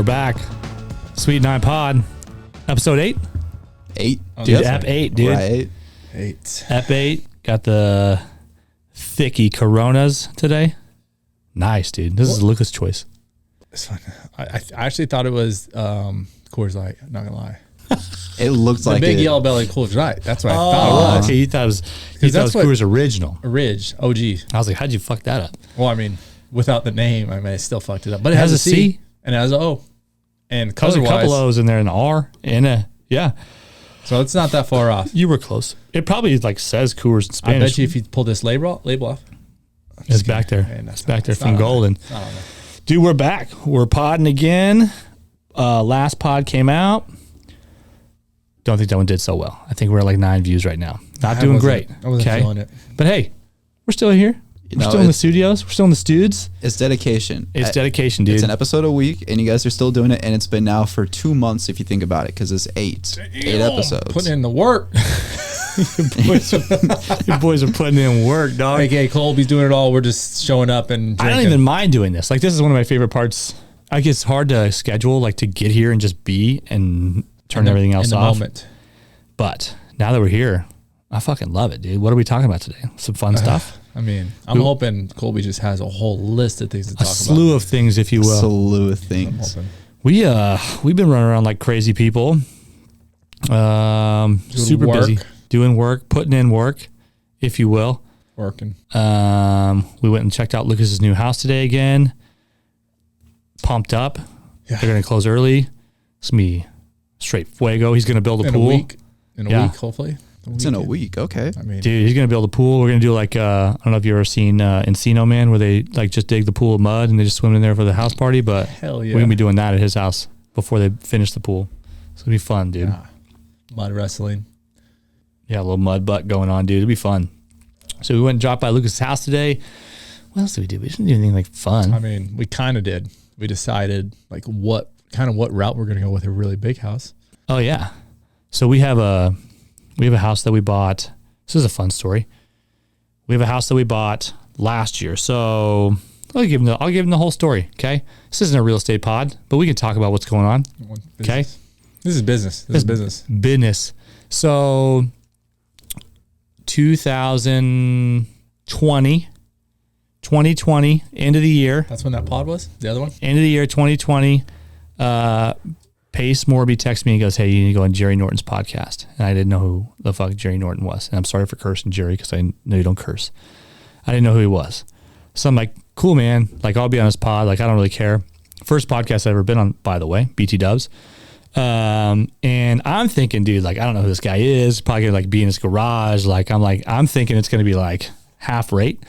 We're back. Sweet Nine Pod, episode 8. 8, dude. Ep 8, dude. Right. 8. Ep 8. Got the thicky Coronas today. Nice, dude. This is Lucas' choice. It's fun. I actually thought it was Coors Light. I'm not gonna lie. It looks like the big it. yellow belly Coors Light. That's what I thought it was. Okay, you thought it was Coors Original. Ridge OG. I was like, how'd you fuck that up? Well, I mean, without the name, I may still fucked it up. But it has a C and it has an O. And There's a couple O's in there, an R and a So it's not that far off. You were close. It probably like says Coors in Spanish. I bet you if you pull this label off, it's back there. Man, it's back there from not Golden. Dude, we're back. We're podding again. Last pod came out. Don't think that one did so well. I think we're at like 9 views right now. Not doing great. I wasn't feeling it. But hey, we're still here. We're still in the studios. We're still in the studs. It's dedication. It's dedication, dude. It's an episode a week, and you guys are still doing it, and it's been now for 2 months if you think about it, because it's 8 episodes. Putting in the work. You boys are putting in work, dog. Okay, Colby's doing it all. We're just showing up and drinking. I don't even mind doing this. Like, this is one of my favorite parts. Like, it's hard to schedule, like, to get here and just be and turn everything else off. Moment. But now that we're here, I fucking love it, dude. What are we talking about today? Some fun stuff? I mean, I'm hoping Colby just has a whole list of things to talk about. A slew of things, if you will. A slew of things. We've been running around like crazy people. Super busy. Doing work, putting in work, if you will. Working. We went and checked out Lucas's new house today again. Pumped up. Yeah. They're going to close early. It's going to be straight fuego. He's going to build a pool. In a week, hopefully. It's in a week, okay. I mean, dude, he's going to build a pool. We're going to do like, I don't know if you've ever seen Encino Man, where they like just dig the pool of mud and they just swim in there for the house party. But hell yeah, we're going to be doing that at his house before they finish the pool. It's going to be fun, dude. Yeah. Mud wrestling. Yeah, a little mud butt going on, dude. It'll be fun. So we went and dropped by Lucas' house today. What else did we do? We didn't do anything like fun. I mean, we kind of did. We decided like what route we're going to go with a really big house. Oh yeah. So we have a house that we bought. This is a fun story. We have a house that we bought last year. So I'll give him the whole story. Okay. This isn't a real estate pod, but we can talk about what's going on. Okay. This is business. This is business. Business. So 2020, end of the year. That's when that pod was? The other one? End of the year, 2020. Pace Morby texts me and goes, hey, you need to go on Jerry Norton's podcast. And I didn't know who the fuck Jerry Norton was. And I'm sorry for cursing Jerry, because I know you don't curse. I didn't know who he was. So I'm like, cool, man. Like, I'll be on his pod. Like, I don't really care. First podcast I've ever been on, by the way, BT Dubs. And I'm thinking, dude, like, I don't know who this guy is. Probably gonna like be in his garage. I'm thinking it's going to be like half rate.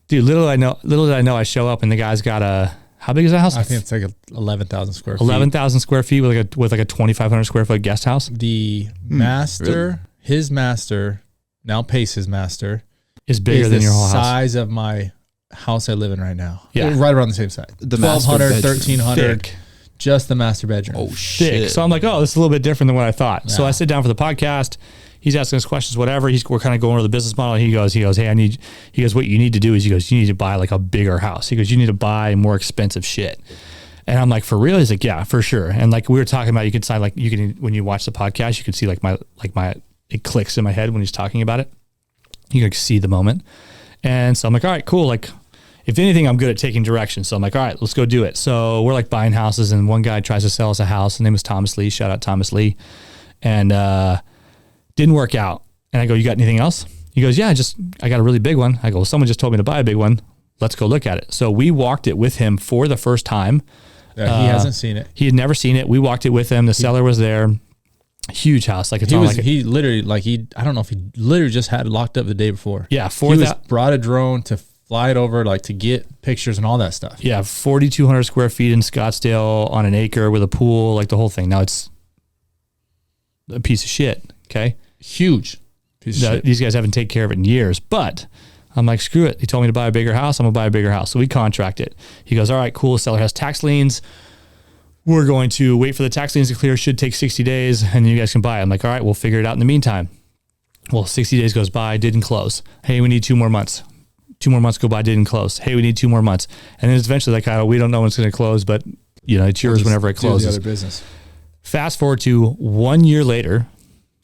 Dude, little did I know I show up and the guy's got how big is that house? I think it's like 11,000 square feet. 11,000 square feet with like a 2,500 square foot guest house. The master, his master, now Pace's master, is bigger than your whole house. Size of my house I live in right now. Yeah. Right around the same size. The 1,200, 1,300. Thick. Just the master bedroom. Oh, shit. Thick. So I'm like, oh, this is a little bit different than what I thought. Yeah. So I sit down for the podcast. He's asking us questions, whatever. We're kind of going over the business model. He goes, hey, what you need to do is, you need to buy like a bigger house. He goes, you need to buy more expensive shit. And I'm like, for real? He's like, yeah, for sure. And like we were talking about, when you watch the podcast, you can see it clicks in my head when he's talking about it. You can see the moment. And so I'm like, all right, cool. Like, if anything, I'm good at taking direction. So I'm like, all right, let's go do it. So we're like buying houses, and one guy tries to sell us a house. His name is Thomas Lee. Shout out Thomas Lee. And didn't work out. And I go, you got anything else? He goes, yeah, I got a really big one. I go, well, someone just told me to buy a big one. Let's go look at it. So we walked it with him for the first time. Yeah, he hasn't seen it. He had never seen it. We walked it with him. The seller was there. Huge house. Like, it's I don't know if he literally just had it locked up the day before. Yeah. Brought a drone to fly it over, like to get pictures and all that stuff. Yeah. 4,200 square feet in Scottsdale on an acre with a pool, like the whole thing. Now it's a piece of shit. Okay. Huge piece of shit. These guys haven't taken care of it in years, but I'm like, screw it. He told me to buy a bigger house. I'm gonna buy a bigger house. So we contract it. He goes, all right, cool. The seller has tax liens. We're going to wait for the tax liens to clear. Should take 60 days and you guys can buy it. I'm like, all right, we'll figure it out in the meantime. Well, 60 days goes by, didn't close. Hey, we need 2 more months. 2 more months go by, didn't close. Hey, we need 2 more months. And then it's eventually like, we don't know when it's going to close, but You know, it's yours Just whenever it do the closes. other business. Fast forward to 1 year later,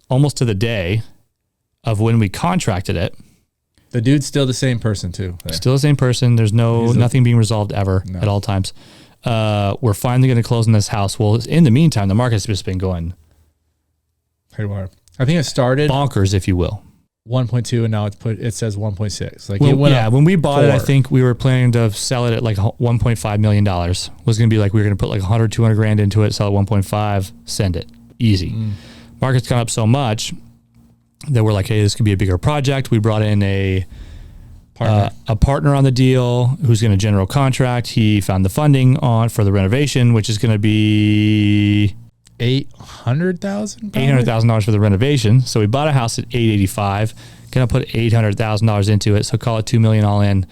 almost to the day of when we contracted it. The dude's still the same person too. There. Still the same person. There's nothing being resolved ever at all times. We're finally going to close on this house. Well, in the meantime, the market's just been going haywire. I think it started bonkers, if you will. 1.2 and now it says 1.6. Like Well, it went up when we bought it, I 4. think we were planning to sell it at like $1.5 million. Was going to be like, we were going to put like 100, 200 grand into it, sell it 1.5, send it. Easy. Market's gone up so much that we're like, hey, this could be a bigger project. We brought in a partner on the deal who's going to general contract. He found the funding for the renovation, which is going to be $800,000 for the renovation. So we bought a house at $885, going to put $800,000 into it. So call it $2 million all in,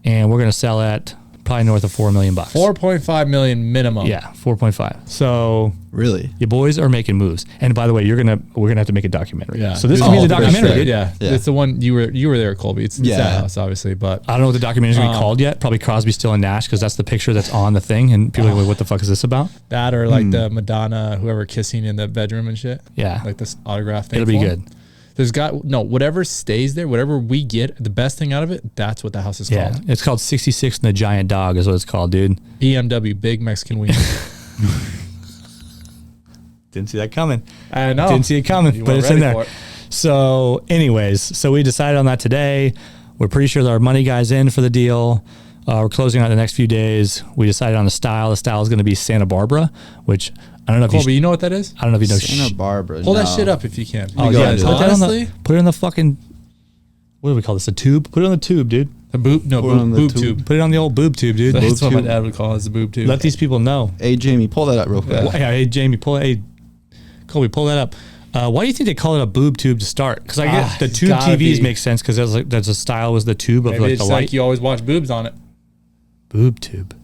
and we're going to sell at probably north of $4 million. $4.5 million minimum. Yeah, 4.5. So really, your boys are making moves. And by the way, we're gonna have to make a documentary. Yeah. So this can be the documentary. Dude. Yeah. It's the one you were there, Colby. It's that house, obviously, but I don't know what the documentary is going to be called yet. Probably Crosby, Still, and Nash, because that's the picture that's on the thing, and people are like, "What the fuck is this about?" That or like the Madonna, whoever kissing in the bedroom and shit. Yeah, like this autograph thing. It'll be good. There's whatever stays there, whatever we get, the best thing out of it, that's what the house is called. It's called 66 and the Giant Dog is what it's called, dude. BMW, Big Mexican Wiener. Didn't see that coming. I know. Didn't see it coming, but it's in there. So anyways, we decided on that today. We're pretty sure that our money guy's in for the deal. We're closing out the next few days. We decided on the style. The style is going to be Santa Barbara, which I don't know if Colby, you know what that is? I don't know if you know. Santa Barbara. Pull that shit up if you can. Oh, yeah. Put it on the fucking, what do we call this? A tube? Put it on the tube, dude. A boob tube. Put it on the old boob tube, dude. That's what my dad would call it, the boob tube. Let these people know. Hey, Jamie, pull that up real quick. Yeah, hey, Jamie, Colby, pull that up. Why do you think they call it a boob tube to start? Because I get the tube TVs make sense because there's a style was the tube of like the light. Like you always watch boobs on it. Boob tube.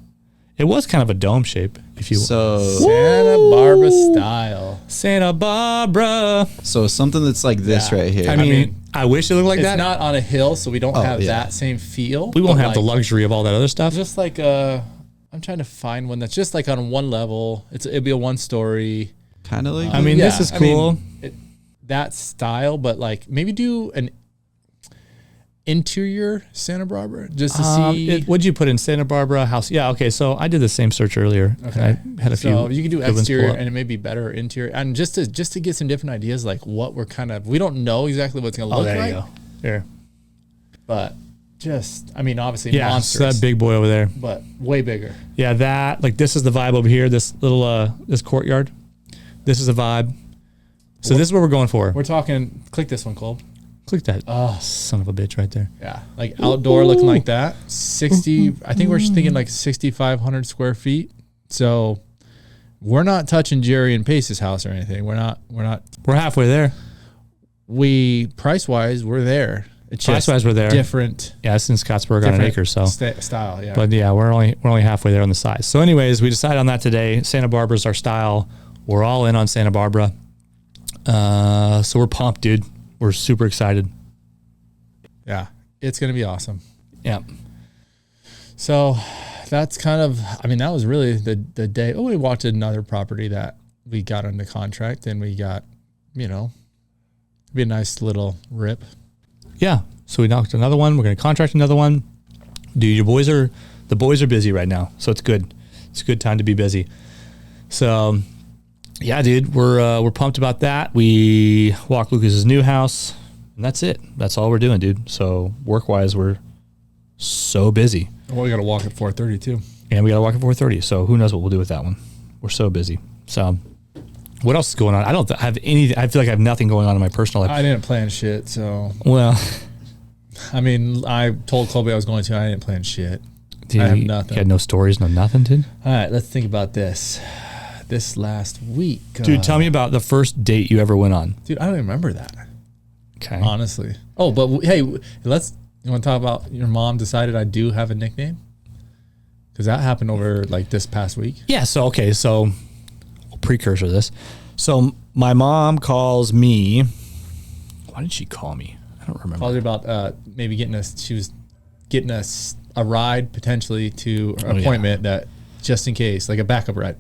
It was kind of a dome shape, if you will. So Santa Barbara style. Santa Barbara. So something that's like this right here. I mean, I wish it looked like that. It's not on a hill, so we don't have that same feel. We won't have the luxury of all that other stuff. Just like I'm trying to find one that's just like on one level. It'll be a one story. Kind of like. I mean, this is cool. That style, but like maybe do an interior Santa Barbara just to see. What'd you put in Santa Barbara house? Yeah, okay. So I did the same search earlier. Okay, I had a few. So you can do exterior, and it may be better interior, and just to get some different ideas, like what we don't know exactly what's gonna look like. There you go. There. But obviously, monstrous. So that big boy over there, but way bigger. Yeah, this is the vibe over here. This little this courtyard. This is the vibe. So this is what we're going for. We're talking. Click this one, Cole. Click that. Oh, son of a bitch, right there. Yeah, like outdoor looking like that. 60. I think we're thinking like 6,500 square feet. So we're not touching Jerry and Pace's house or anything. We're not. We're halfway there. Price wise, we're there. It's price wise, we're there. Different. Yeah, it's in Scottsburg on an acre. So style. Yeah. But yeah, we're only halfway there on the size. So, anyways, we decided on that today. Santa Barbara's our style. We're all in on Santa Barbara. So we're pumped, dude. We're super excited. Yeah, it's going to be awesome. Yeah. So that's kind of, that was really the day. Oh, we watched another property that we got under contract and we got, be a nice little rip. Yeah. So we knocked another one. We're going to contract another one. Dude, the boys are busy right now. So it's good. It's a good time to be busy. So yeah, dude, we're pumped about that. We walk Lucas's new house, and that's it. That's all we're doing, dude. So work-wise, we're so busy. Well, we got to walk at 4:30 too. And we got to walk at 4:30. So who knows what we'll do with that one? We're so busy. So what else is going on? I don't have anything. I feel like I have nothing going on in my personal life. I didn't plan shit. So well, I told Colby I was going to. I didn't plan shit. Dude, I have nothing. You had no stories, no nothing, dude. All right, let's think about this. This last week, dude, tell me about the first date you ever went on. Dude, I don't even remember that. Okay, honestly. Oh, but hey, you want to talk about your mom decided I do have a nickname? Because that happened over like this past week. Yeah. So precursor to this. So my mom calls me. Why did she call me? I don't remember. Called her about maybe she was getting us a ride potentially to her appointment that just in case, like a backup ride.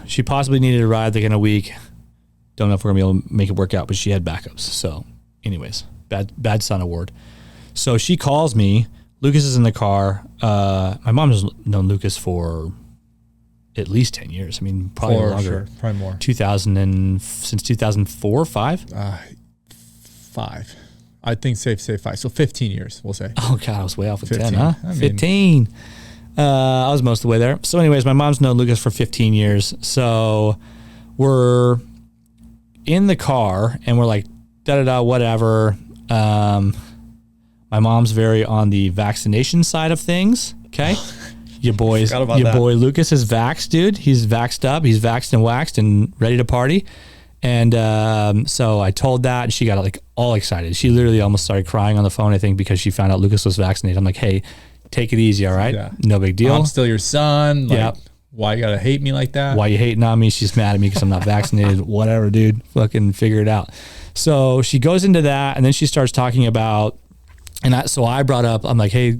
She possibly needed a ride like in a week. Don't know if we're gonna be able to make it work out, but she had backups. So, anyways, bad son award. So she calls me. Lucas is in the car. My mom has known Lucas for at least 10 years. I mean, probably longer. Sure. Probably more. Since 2004, 5? 5. I think safe to say 5. So 15 years, we'll say. Oh, God, I was way off with 10, 15. huh? I mean, 15. I was most of the way there. So anyways, my mom's known Lucas for 15 years. So we're in the car and we're like, da-da-da, whatever. My mom's very on the vaccination side of things. Okay. Your boy Lucas is vaxxed, dude. He's vaxxed up. He's vaxxed and waxed and ready to party. And so I told that and she got like all excited. She literally almost started crying on the phone, I think, because she found out Lucas was vaccinated. I'm like, hey, take it easy, all right? Yeah. No big deal. I'm still your son. Like, why you gotta hate me like that? Why you hating on me? She's mad at me because I'm not vaccinated. Whatever, dude. Fucking figure it out. So she goes into that and then she starts talking about, so I brought up, I'm like, hey,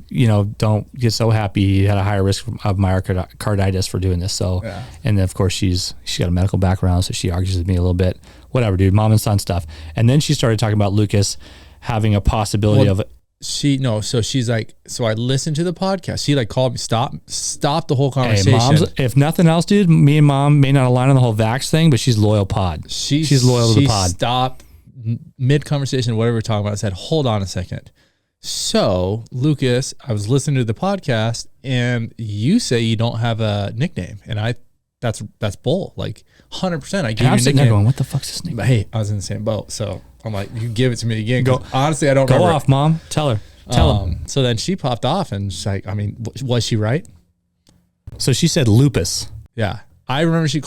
don't get so happy. He had a higher risk of myocarditis for doing this. So, and then of course she's got a medical background, so she argues with me a little bit. Whatever, dude, mom and son stuff. And then she started talking about Lucas having a possibility of. So she's like, so I listened to the podcast. She like called me, stop the whole conversation. Hey, if nothing else, dude, me and mom may not align on the whole vax thing, but she's loyal pod. She's loyal to the pod. She stopped mid conversation, whatever we're talking about. I said, hold on a second. So, Lucas, I was listening to the podcast and you say you don't have a nickname. And that's bull. Like 100%. I gave you a nickname. There going, what the fuck's this nickname? But hey, I was in the same boat. So I'm like, you give it to me again. Honestly, I don't remember. Go off, mom. Tell her. Tell him. So then she popped off and she's like, I mean, was she right? So she said lupus. Yeah. I remember she's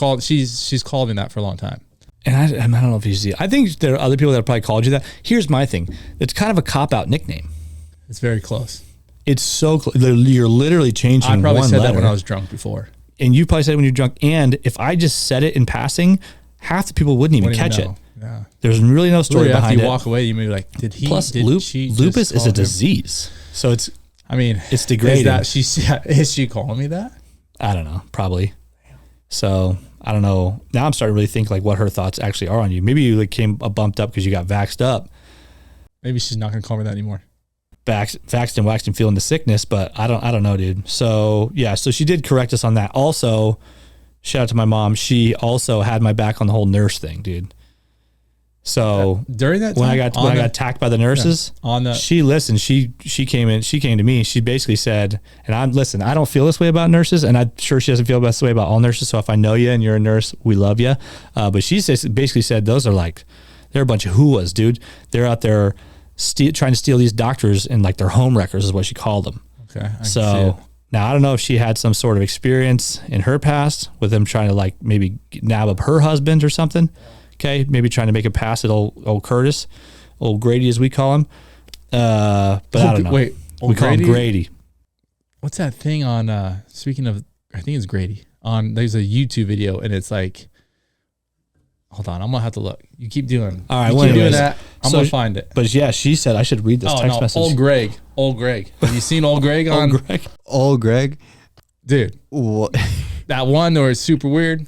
called me that for a long time. And I don't know if you see it. I think there are other people that probably called you that. Here's my thing. It's kind of a cop-out nickname. It's very close. It's so close. You're literally changing one letter. I probably said that when I was drunk before. And you probably said it when you're drunk. And if I just said it in passing, half the people wouldn't even catch it. Yeah. There's really no story behind it. After you walk away, you may be like, Plus, lupus is a disease. So it's degrading. Is she calling me that? I don't know. Probably. So I don't know. Now I'm starting to really think like what her thoughts actually are on you. Maybe you like came bumped up because you got vaxxed up. Maybe she's not going to call me that anymore. Vaxxed and waxed and feeling the sickness, but I don't know, dude. So yeah, so she did correct us on that. Also, shout out to my mom. She also had my back on the whole nurse thing, dude. So during that time, when I got attacked by the nurses, she listened. She came to me. She basically said, and I don't feel this way about nurses, and I'm sure she doesn't feel this way about all nurses. So if I know you and you're a nurse, we love you. But she basically said those are like, they're a bunch of hooahs, dude. They're out there trying to steal these doctors and like their home wreckers is what she called them. Okay. So now I don't know if she had some sort of experience in her past with them trying to like maybe nab up her husband or something. Okay. Maybe trying to make a pass at old Curtis, old Grady as we call him. But I don't know. Wait, we call him Grady. What's that thing on, speaking of, I think it's Grady there's a YouTube video and it's like, hold on, I'm going to have to look. You keep doing. All right, you keep doing that. I'm going to find it. But yeah, she said I should read this text message. Old Greg. Have you seen Old Greg on? Old Greg? Dude. What? That one where it's super weird.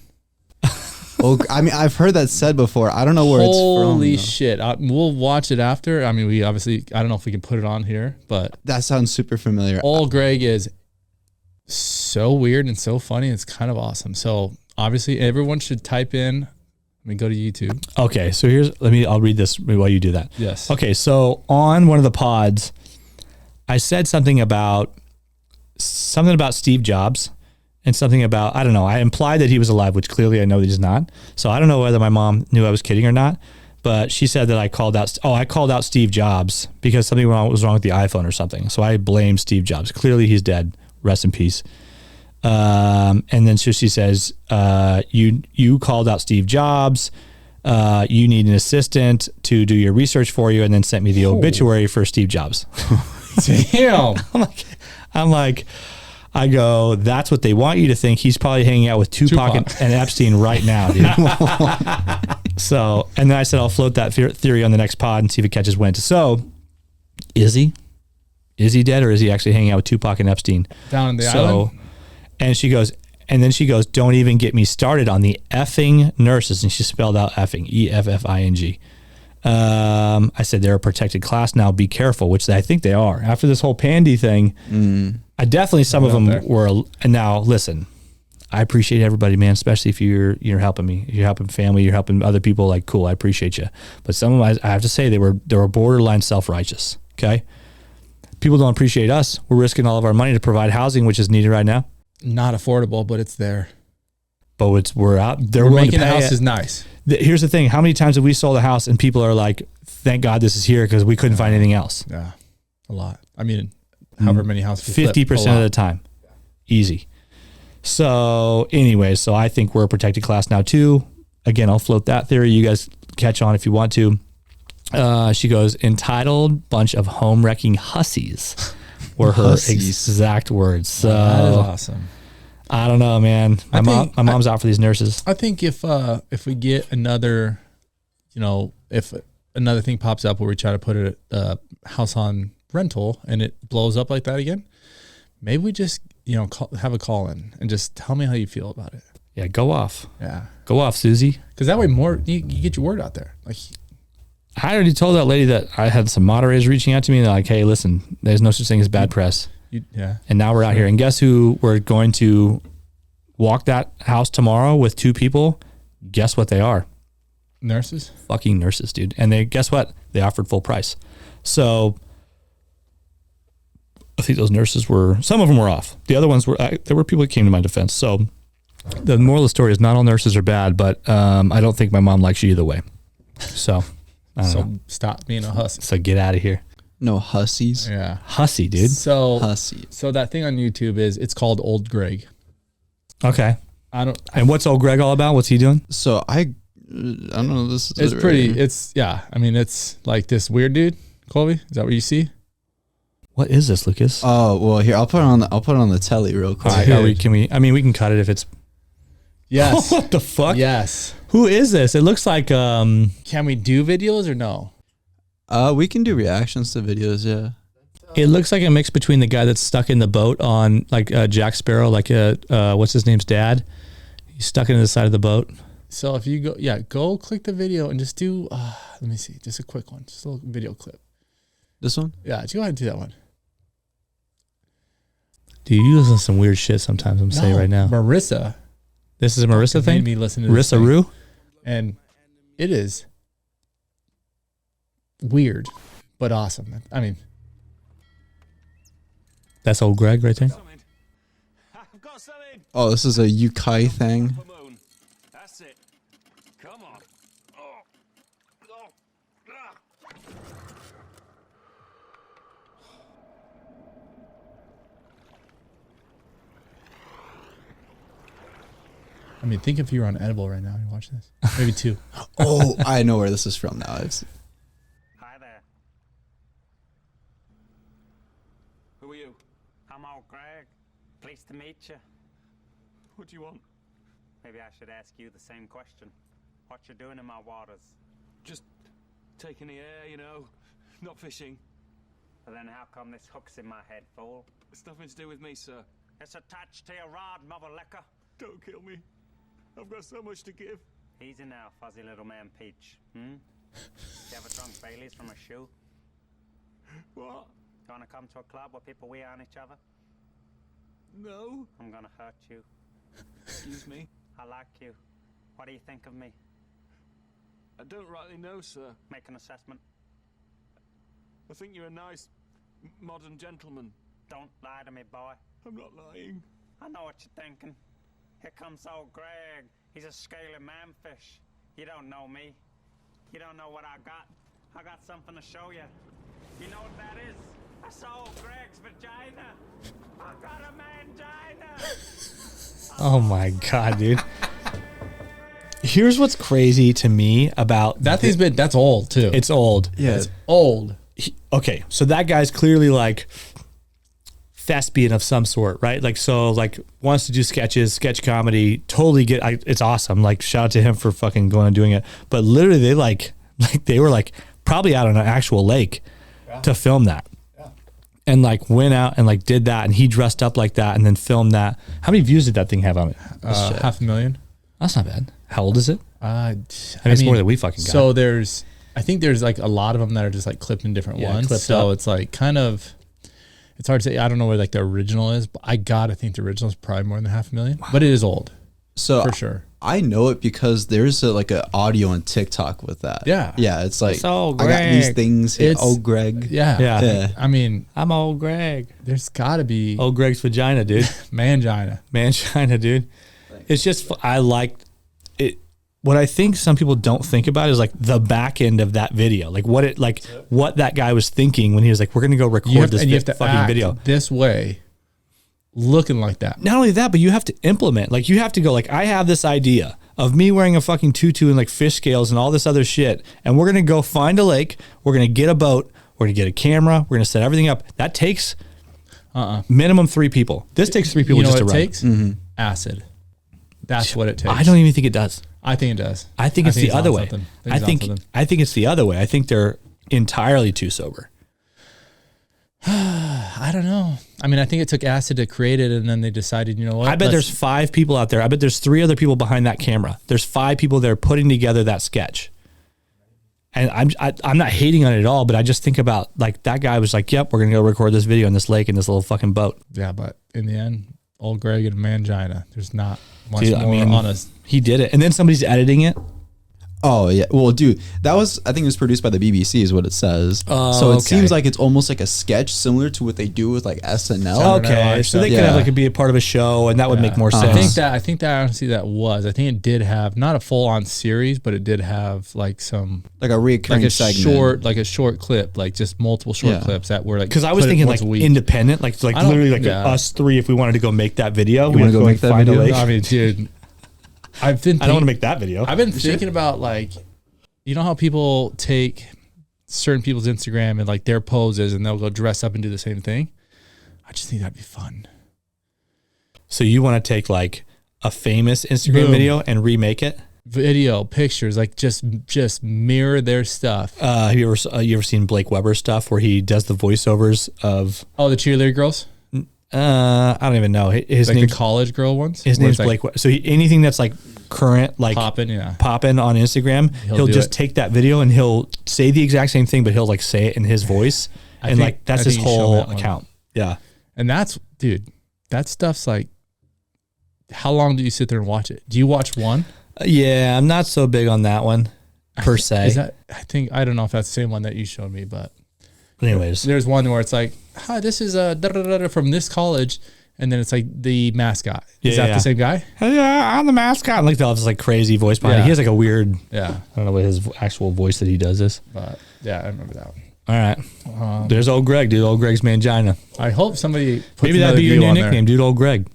I mean, I've heard that said before. I don't know where it's from. Holy shit. We'll watch it after. I mean, we obviously, I don't know if we can put it on here, but. That sounds super familiar. Old Greg is so weird and so funny. It's kind of awesome. So obviously everyone should type in. Let me go to YouTube. Okay, so I'll read this while you do that. Yes. Okay, so on one of the pods, I said something about Steve Jobs and something about, I don't know, I implied that he was alive, which clearly I know that he's not. So I don't know whether my mom knew I was kidding or not, but she said that I called out Steve Jobs because something was wrong with the iPhone or something. So I blamed Steve Jobs. Clearly he's dead. Rest in peace. And then she says, you called out Steve Jobs. You need an assistant to do your research for you, and then sent me the obituary for Steve Jobs. Damn. I'm like, I go, that's what they want you to think. He's probably hanging out with Tupac. And Epstein right now, dude. So, and then I said, I'll float that theory on the next pod and see if it catches wind. So is he dead or is he actually hanging out with Tupac and Epstein? Down in the island? And she goes, And then she goes, don't even get me started on the effing nurses. And she spelled out effing, EFFING. I said, they're a protected class now. Be careful, which I think they are. After this whole pandy thing, I definitely, some of them were. And now, listen, I appreciate everybody, man, especially if you're helping me. You're helping family, you're helping other people, like, cool, I appreciate you. But some of them, I have to say, they were borderline self-righteous, okay? People don't appreciate us. We're risking all of our money to provide housing, which is needed right now. Not affordable, but it's there. But we're out. They're We're willing making to the pay house it. is nice. Here's the thing. How many times have we sold a house and people are like, thank God this is here because we couldn't find anything else? Yeah, a lot. I mean, however many houses. 50% of the time. Easy. So anyways, so I think we're a protected class now too. Again, I'll float that theory. You guys catch on if you want to. She goes, entitled bunch of home wrecking hussies were her exact words. So that is awesome. I don't know, man. My mom's out for these nurses. I think if we get another, if another thing pops up where we try to put a house on rental and it blows up like that again, maybe we just have a call in and just tell me how you feel about it. Yeah, go off. Yeah, go off, Susie. Because that way you get your word out there. Like, I already told that lady that I had some moderators reaching out to me. They're like, hey, listen, there's no such thing as bad press. Yeah. And now we're out here. And guess who we're going to walk that house tomorrow with 2 people? Guess what they are? Nurses? Fucking nurses, dude. And guess what? They offered full price. So I think those nurses some of them were off. The other ones there were people that came to my defense. So the moral of the story is not all nurses are bad, but I don't think my mom likes you either way. So I don't know. Stop being a hussy. So get out of here. No hussies. Yeah. Hussy, dude. Hussy. So that thing on YouTube it's called Old Greg. Okay. And what's old Greg all about? What's he doing? So I don't know. This is it's pretty. It's I mean, it's like this weird dude. Colby, is that what you see? What is this, Lucas? Oh well, here I'll put it on the telly real quick. All right, we can cut it if it's. Yes. What the fuck? Yes. Who is this? It looks like. Can we do videos or no? We can do reactions to videos. Yeah. It looks like a mix between the guy that's stuck in the boat on like Jack Sparrow, like what's his name's dad. He's stuck into the side of the boat. So if you go click the video and just do. Let me see, just a quick one, just a little video clip. This one? Yeah, just go ahead and do that one. Dude, you listen to some weird shit sometimes. I'm saying right now. Marissa. This is a Marissa thing? Made me listen to Marissa Rue? And it is weird, but awesome. I mean. That's old Greg right there? Oh, this is a Yukai thing. That's it. Come on. I mean, think if you were on edible right now and you watch this. Maybe 2. Oh, I know where this is from now. Hi there. Who are you? I'm old Greg. Pleased to meet you. What do you want? Maybe I should ask you the same question. What you doing in my waters? Just taking the air, not fishing. But then how come this hook's in my head, fool? It's nothing to do with me, sir. It's attached to your rod, mother liquor. Don't kill me. I've got so much to give. Easy now, fuzzy little man Peach. You ever drunk Baileys from a shoe? What? Gonna come to a club where people wee on each other? No. I'm gonna hurt you. Excuse me? I like you. What do you think of me? I don't rightly know, sir. Make an assessment. I think you're a nice, modern gentleman. Don't lie to me, boy. I'm not lying. I know what you're thinking. Here comes old Greg. He's a scaly manfish. You don't know me. You don't know what I got. I got something to show you. You know what that is? That's old Greg's vagina. I got a mangina. Oh my God, dude. Here's what's crazy to me about that thing's that's old too. It's old. Yeah. It's old. Okay. So that guy's clearly like thespian of some sort, right? Like, so like wants to do sketch comedy, totally it's awesome. Like shout out to him for fucking going and doing it. But literally they were probably out on an actual lake to film that. Yeah. and like went out and like did that, and he dressed up like that and then filmed that. How many views did that thing have on it? 500,000. That's not bad. How old is it? I mean, it's more than we fucking got. So I think there's like a lot of them that are just like clipped in different ones. So it's like kind of, it's hard to say. I don't know where like the original is, but I think the original is probably more than 500,000. Wow. But it is old. So for sure. I know it because there's like an audio on TikTok with that. Yeah. Yeah. It's like, I got these things. Old Greg. Yeah. I mean, I'm old Greg. There's got to be. Old Greg's vagina, dude. Mangina, dude. It's just, I liked it. What I think some people don't think about is like the back end of that video. Like what that guy was thinking when he was like, we're going to go record this fucking video. This way. Looking like that. Not only that, but you have to implement. Like you have to go like, I have this idea of me wearing a fucking tutu and like fish scales and all this other shit. And we're going to go find a lake. We're going to get a boat. We're going to get a camera. We're going to set everything up. That takes minimum 3 people. This takes 3 people just to run. Takes? Acid. That's what it takes. I don't even think it does. I think it does. I think it's the other way. I think it's the other way. I think they're entirely too sober. I don't know. I mean, I think it took acid to create it, and then they decided, you know what? I bet there's 5 people out there. I bet there's 3 other people behind that camera. There's 5 people that are putting together that sketch. And I'm not hating on it at all, but I just think about like that guy was like, yep, we're going to go record this video in this lake in this little fucking boat. Yeah, but in the end, old Greg and Mangina, there's not much more on us. He did it. And then somebody's editing it. Oh yeah, well, dude, I think it was produced by the BBC, is what it says. So it seems like it's almost like a sketch, similar to what they do with like SNL. Okay, so they could have like be a part of a show, and that would make more sense. I think that honestly I think it did have not a full on series, but it did have like some like a recurring segment, a short clip, like just multiple short clips that were like. Because I was thinking like independent, like literally like us 3, if we wanted to go make that video, we want to go make that video. I mean, dude. I don't want to make that video. I've been thinking about like, you know how people take certain people's Instagram and like their poses and they'll go dress up and do the same thing. I just think that'd be fun. So you want to take like a famous Instagram video and remake it? Video, pictures, like just mirror their stuff. Have you ever seen Blake Weber's stuff where he does the voiceovers of? Oh, the cheerleader girls. I don't even know his like name's the college girl ones. His name's Blake. So anything that's like current, like popping on Instagram, he'll just take that video and he'll say the exact same thing, but he'll like say it in his voice, and like that's his whole account. Yeah, and that's dude, that stuff's like, how long do you sit there and watch it? Do you watch one? Yeah, I'm not so big on that one per se. I don't know if that's the same one that you showed me, but. Anyways, there's one where it's like, hi, this is from this college, and then it's like the mascot. Is that the same guy? Yeah, I'm the mascot. And like they'll have this like crazy voice behind it. He has like a weird. Yeah, I don't know what his actual voice that he does is. But yeah, I remember that one. All right, there's old Greg, dude. Old Greg's Mangina. I hope somebody puts maybe that'd be your new nickname, dude. Old Greg.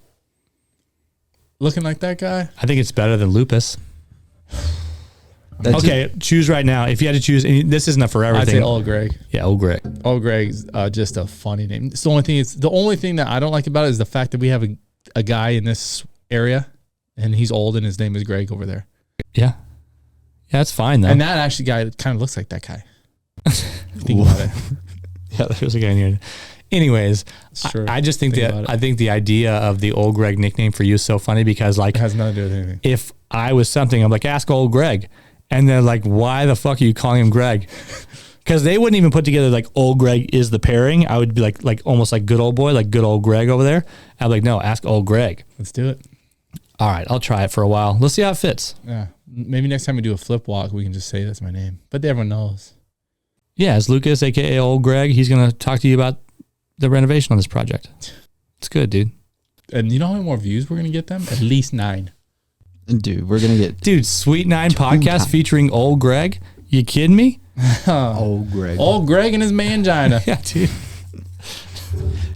Looking like that guy. I think it's better than Lupus. Okay, choose right now. If you had to choose, this isn't a for everything. I'd say Old Greg. Yeah, Old Greg. Old Greg's just a funny name. It's the only thing that I don't like about it is the fact that we have a guy in this area, and he's old, and his name is Greg over there. Yeah, that's fine though. And that actually guy kind of looks like that guy. Think about it. Yeah, there's a guy in here. Anyways, I just think I think the idea of the Old Greg nickname for you is so funny because like it has nothing to do with anything. If I was something, I'm like, ask Old Greg. And they're like, why the fuck are you calling him Greg? Because they wouldn't even put together like Old Greg is the pairing. I would be like almost like good old boy, like good old Greg over there. I'd be like, no, ask Old Greg. Let's do it. All right, I'll try it for a while. Let's see how it fits. Yeah, maybe next time we do a flip walk, we can just say that's my name. But everyone knows. Yeah, it's Lucas, aka Old Greg. He's gonna talk to you about the renovation on this project. It's good, dude. And you know how many more views we're gonna get them? At least 9. Dude, we're gonna get Sweet 9 podcast featuring Old Greg. You kidding me? Old Greg. Old Greg and his mangina. Yeah, dude.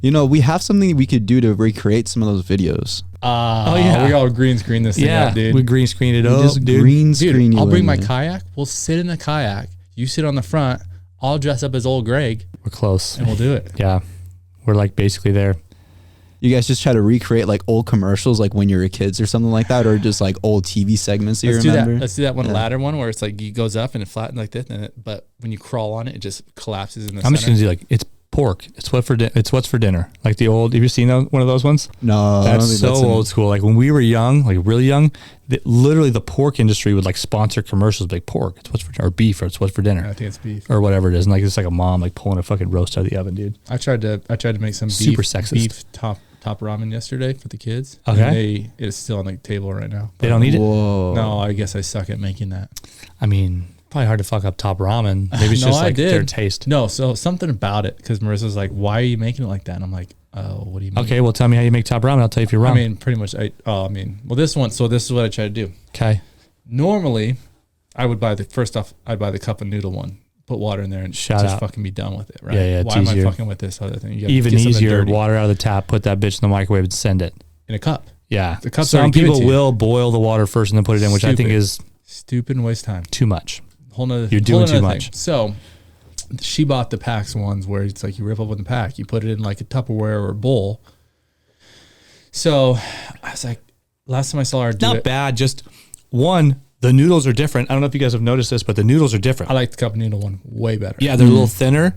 You know, we have something we could do to recreate some of those videos. We all green screen this thing up, dude. We green screen it up, dude. Green screen. Dude, I'll bring my kayak. We'll sit in the kayak. You sit on the front. I'll dress up as Old Greg. We're close. And we'll do it. Yeah. We're like basically there. You guys just try to recreate like old commercials, like when you were kids or something like that, or just like old TV segments you remember? Let's do that one ladder one where it's like it goes up and it flattens like this, but when you crawl on it, it just collapses in the center. I'm just gonna do like it's pork. It's what's for dinner. Like the old. Have you seen one of those ones? No, I don't That's think so that's old school. Like when we were young, like really young, literally the pork industry would like sponsor commercials like pork. It's what's for or beef or it's what's for dinner. I think it's beef or whatever it is. And like it's like a mom like pulling a fucking roast out of the oven, dude. I tried to make some Super sexist. beef top ramen yesterday for the kids. Okay. It's still on the table right now. They don't eat it? Whoa. No, I guess I suck at making that. I mean, probably hard to fuck up top ramen. Maybe it's No, just I like did. their taste. No, so something about it, because Marissa's like, why are you making it like that? And I'm like, oh, what do you mean? Okay, well tell me how you make top ramen. I'll tell you if you're wrong. I mean, pretty much, well, this is what I try to do. Okay. Normally, I'd buy the cup of noodle one, put water in there and Shout just out. fucking be done with it, right? Yeah, it's why am easier. I fucking with this other thing? You gotta Even get something easier, dirty water out of the tap, put that bitch in the microwave and send it. in a cup. Yeah. The cup's Some already given people to you. will boil the water first and then put it in, which I think Stupid. is Stupid and waste time. too much. You're doing too much. So she bought the packs ones where it's like you rip open the pack, you put it in like a Tupperware or a bowl. So I was like, last time I saw her do Not it, bad. Just one, the noodles are different. I don't know if you guys have noticed this, but the noodles are different. I like the cup noodle one way better. Yeah, they're a little thinner, a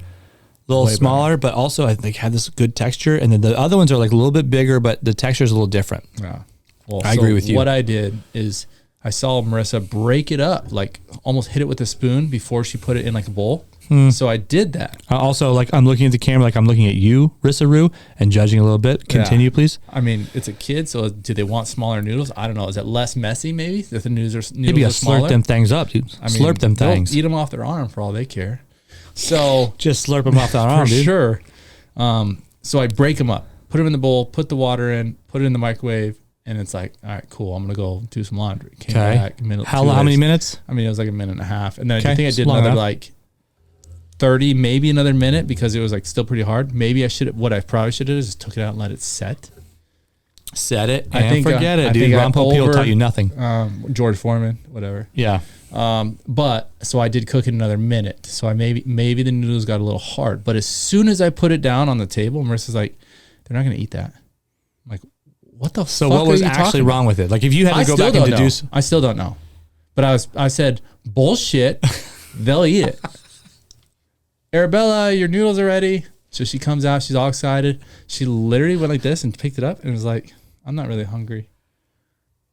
little Way smaller, but also I think had this good texture. And then the other ones are like a little bit bigger, but the texture is a little different. Yeah. Well, I agree with you. What I did is I saw Marissa break it up, like almost hit it with a spoon before she put it in like a bowl. So I did that. Also, like I'm looking at the camera, like I'm looking at you, Rissa Roo, and judging a little bit. Continue, please. I mean, it's a kid, so do they want smaller noodles? I don't know. Is it less messy maybe? If the noodles Maybe are I smaller? slurp them things up, dude. I mean, Slurp them they'll things. eat them off their arm for all they care. So Just slurp them off that for arm, dude. sure. So I break them up, put them in the bowl, put the water in, put it in the microwave, and it's like, all right, cool. I'm gonna go do some laundry. Came Okay. back, How many minutes? I mean, it was like a minute and a half, and then Okay, I think I it's did long another enough. like 30, maybe another minute because it was like still pretty hard. Maybe what I probably should have is just took it out and let it set. Set it I and think, forget I it, dude. think I Ron Popeil over- taught you nothing. George Foreman, whatever. Yeah. But so I did cook it another minute. So I maybe the noodles got a little hard. But as soon as I put it down on the table, Marissa's like, "They're not gonna eat that." I'm like, what the So fuck what was are you actually talking wrong with it? Like if you had I to go still back and don't know. deduce. I still don't know. But I said, bullshit. They'll eat it. Arabella, your noodles are ready. So she comes out. She's all excited. She literally went like this and picked it up and was like, I'm not really hungry.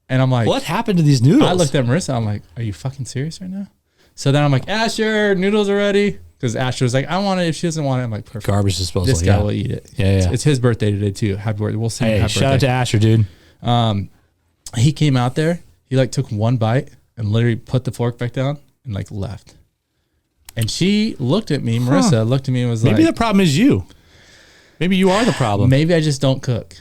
And I'm like, What happened to these noodles? I looked at Marissa. I'm like, are you fucking serious right now? So then I'm like, Asher, noodles are ready. Because Asher was like, I want it. If she doesn't want it, I'm like, perfect. Garbage disposal. This guy yeah. will eat it. Yeah. It's his birthday today too. Happy birthday. We'll sing Hey, happy shout out birthday. to Asher, dude. He came out there. He like took one bite and literally put the fork back down and like left. And she looked at me. Marissa looked at me and was Maybe the like, problem is you. Maybe you are the problem. maybe I just don't cook.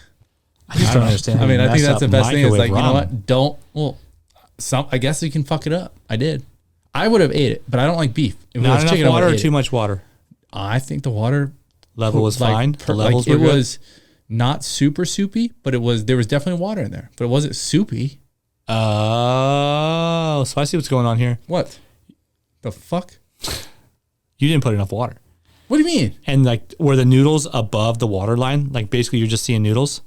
I just don't understand. I mean, I think that's the best thing. Is like, Microwave you know ramen. what? I guess you can fuck it up. I did. I would have ate it, but I don't like beef. If it Not was enough chicken, I water would've or ate too it. much water? I think the water Level was fine. The levels it were good? was not super soupy, but there was definitely water in there, but it wasn't soupy. Oh, so I see what's going on here. What? The fuck? You didn't put enough water. What do you mean? And like, were the noodles above the water line? Like basically you're just seeing noodles?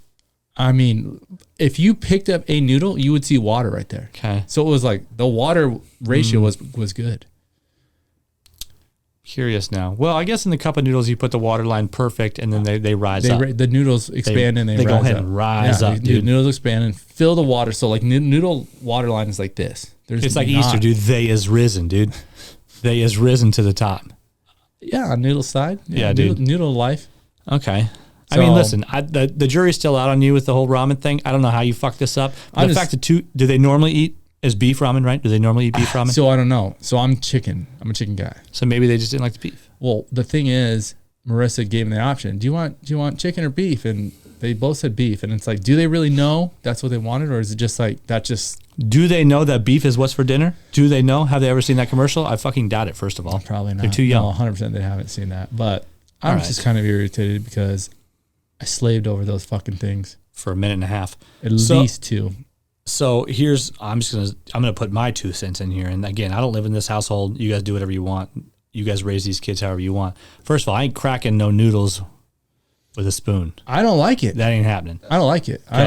I mean, if you picked up a noodle, you would see water right there. Okay. So it was like the water ratio was good. Curious now. Well, I guess in the cup of noodles, you put the water line perfect and then they rise up. The noodles expand and they go rise ahead up. and rise up, the dude. Noodles expand and fill the water. So like noodle water line is like this. It's like Easter, dude. They is risen, dude. They is risen to the top. Yeah, on noodle side. Yeah, dude. Noodle life. Okay. I So- mean, listen, the jury's still out on you with the whole ramen thing. I don't know how you fucked this up. I'm The just- fact that do they normally eat is beef ramen, right? Do they normally eat beef ramen? So I don't know. So I'm chicken. I'm a chicken guy. So maybe they just didn't like the beef. Well, the thing is, Marissa gave them the option. Do you want chicken or beef? And they both said beef. And it's like, do they really know that's what they wanted, or is it just like that? Just Do they know that beef is what's for dinner? Do they know? Have they ever seen that commercial? I fucking doubt it, first of all. probably not. They're too young. No, 100% they haven't seen that. But I'm All right. just kind of irritated because I slaved over those fucking things. For a minute and a half. At So- least two. So I'm gonna put my 2 cents in here. And again, I don't live in this household. You guys do whatever you want. You guys raise these kids however you want. First of all, I ain't cracking no noodles with a spoon. I don't like it. That ain't happening. I don't like it. Okay.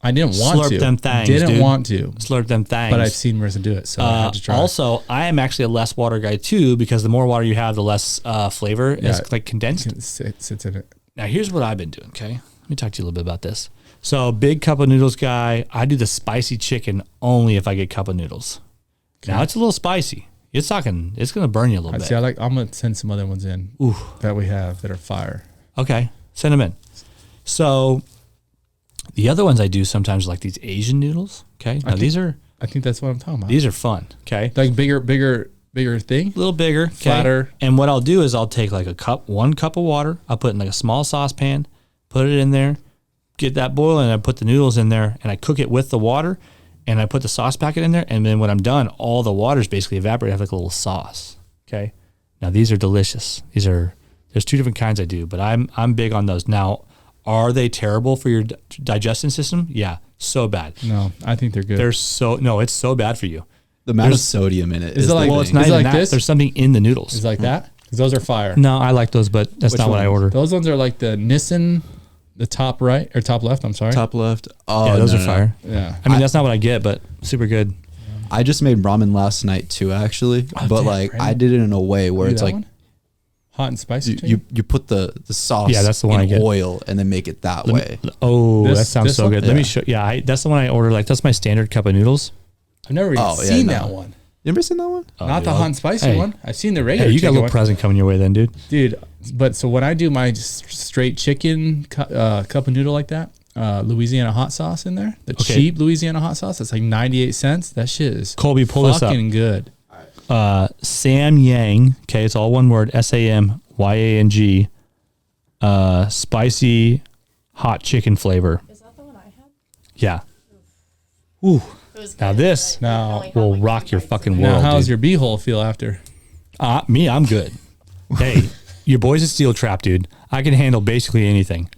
I didn't want to. Slurp them things, Didn't dude. want to. Slurp them things. But I've seen Marissa do it, so I had to try. Also, I am actually a less water guy too, because the more water you have, the less flavor is like condensed. It sits in it. Now, here's what I've been doing, okay? Let me talk to you a little bit about this. So, big cup of noodles guy. I do the spicy chicken only if I get cup of noodles. Okay. Now, it's a little spicy. It's going to burn you a little bit. See, I'm going to send some other ones in that we have that are fire. Okay, send them in. So, the other ones I do sometimes like these Asian noodles, okay? Now, I think that's what I'm talking about. These are fun, okay? Like bigger thing? A little bigger, okay? Flatter. And what I'll do is I'll take like 1 cup of water. I'll put it in like a small saucepan, put it in there, get that boiling, and I put the noodles in there, and I cook it with the water, and I put the sauce packet in there, and then when I'm done, all the water's basically evaporated. I have like a little sauce, okay? Now, these are delicious. There's 2 different kinds I do, but I'm big on those. Now, are they terrible for your digestion system? Yeah, so bad. No, I think they're good. It's so bad for you. The amount of sodium in it. Is it like, Well, it's not even like that. this? There's something in the noodles. Is it like that? Because those are fire. No, I like those, but that's not what I order. Those ones are like the Nissan, the top right or top left. I'm sorry. Top left. Oh, Yeah, those are fire. Yeah. I mean, that's not what I get, but super good. I just made ramen last night too, actually. Oh, but damn, like, ramen. I did it in a way where Do it's that like one? Hot and spicy. you put the sauce Yeah, that's the one in I get. oil and then make it that way. Oh, that sounds this so one? good. Let me show. Yeah, that's the one I order. Like, that's my standard cup of noodles. I've never even seen that one. You ever seen that one? Oh, Not dude, the hot and spicy hey. one. I've seen the regular. Hey, you got a chicken little one. present coming your way then, dude. Dude. But so when I do my straight chicken cup of noodle like that, Louisiana hot sauce in there, the cheap Louisiana hot sauce, it's like 98 cents. That shit is Colby, pull this up. fucking good. Sam Yang. Okay, it's all one word. SAMYANG. Spicy hot chicken flavor. Is that the one I had? Yeah. Ooh. It was Now good, this but now it only had will like rock 2 your bites fucking of it. world. Now, how's dude. your beehole feel after? Me, I'm good. Hey, your boy's a steel trap, dude. I can handle basically anything.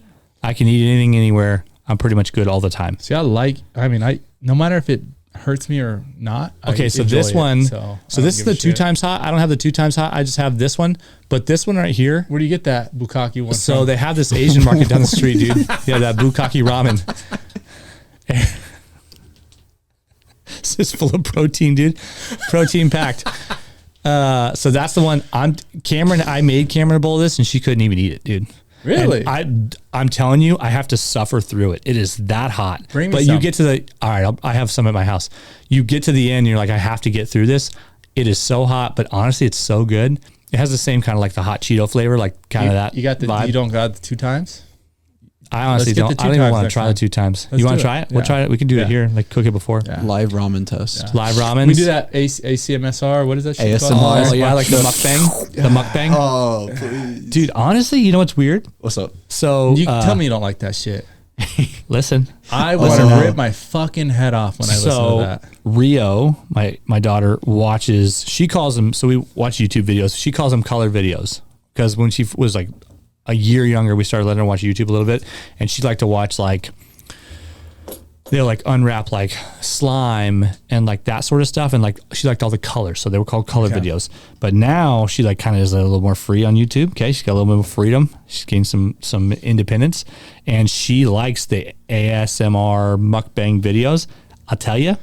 I can eat anything, anywhere. I'm pretty much good all the time. See, no matter if it hurts me or not. Okay, I so enjoy this it, one, so so I this don't is give the a 2 shit. times hot. I don't have the 2 times hot. I just have this one. But this one right here. Where do you get that bukkake one? So from? they have this Asian market down the street, dude. Yeah, that bukkake ramen. This is full of protein, dude. Protein packed. So that's the one. I made Cameron a bowl of this, and she couldn't even eat it, dude. Really? And I'm telling you, I have to suffer through it. It is that hot. Bring me but some. you get to the, all right, I have some at my house. You get to the end, and you're like, I have to get through this. It is so hot, but honestly, it's so good. It has the same kind of like the hot Cheeto flavor, like kind of that. You got the vibe. You don't got the 2 times? I honestly Let's get don't. the I 2 don't even times want to next try the time. 2 times. Let's You want do to try it. it? We'll Yeah. try it. We can do Yeah. it here, like cook it before. Yeah. Live ramen test. Live ramen. We do that ACMSR. What is that shit ASMR. called? Oh yeah, like the mukbang. The mukbang. Oh, please. Dude, honestly, you know what's weird? What's up? So You tell me you don't like that shit. Listen. I want Listen to now. rip my fucking head off when I listen to So that. Rio, my daughter watches. She calls them. So we watch YouTube videos. She calls them color videos because when she was like a year younger, we started letting her watch YouTube a little bit, and she'd like to watch like they'll like unwrap like slime and like that sort of stuff, and like she liked all the colors, so they were called color videos. But now she like kind of is a little more free on YouTube. Okay, she's got a little bit more freedom. She's gained some independence, and she likes the ASMR mukbang videos. I'll tell you,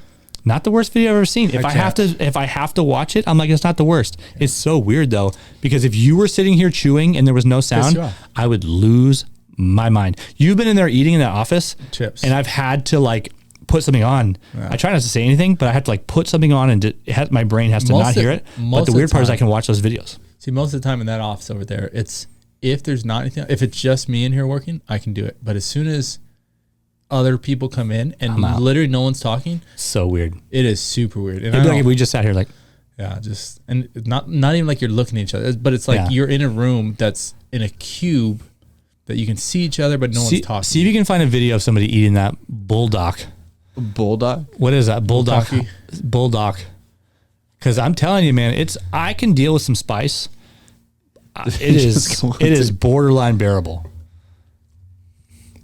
not the worst video I've ever seen. If I have to watch it, I'm like, it's not the worst. It's so weird though, because if you were sitting here chewing and there was no sound, you off. I would lose my mind. You've been in there eating in that office, Chips. and I've had to like put something on. I try not to say anything, but I have to like put something on, and my brain has to not hear it. But the weird part is I can watch those videos. See, most of the time in that office over there, it's if there's not anything, if it's just me in here working, I can do it. But as soon as other people come in and I'm out. literally no one's talking, So weird. it is super weird. And It'd be like if we just sat here like, yeah, just and not even like you're looking at each other, but it's like Yeah. you're in a room that's in a cube that you can see each other, but no one's talking. see if you can find a video of somebody eating that bulldog. Bulldog. What is that? Bulldog. Bukkake? Bulldog. Because I'm telling you, man, I can deal with some spice. It is borderline bearable.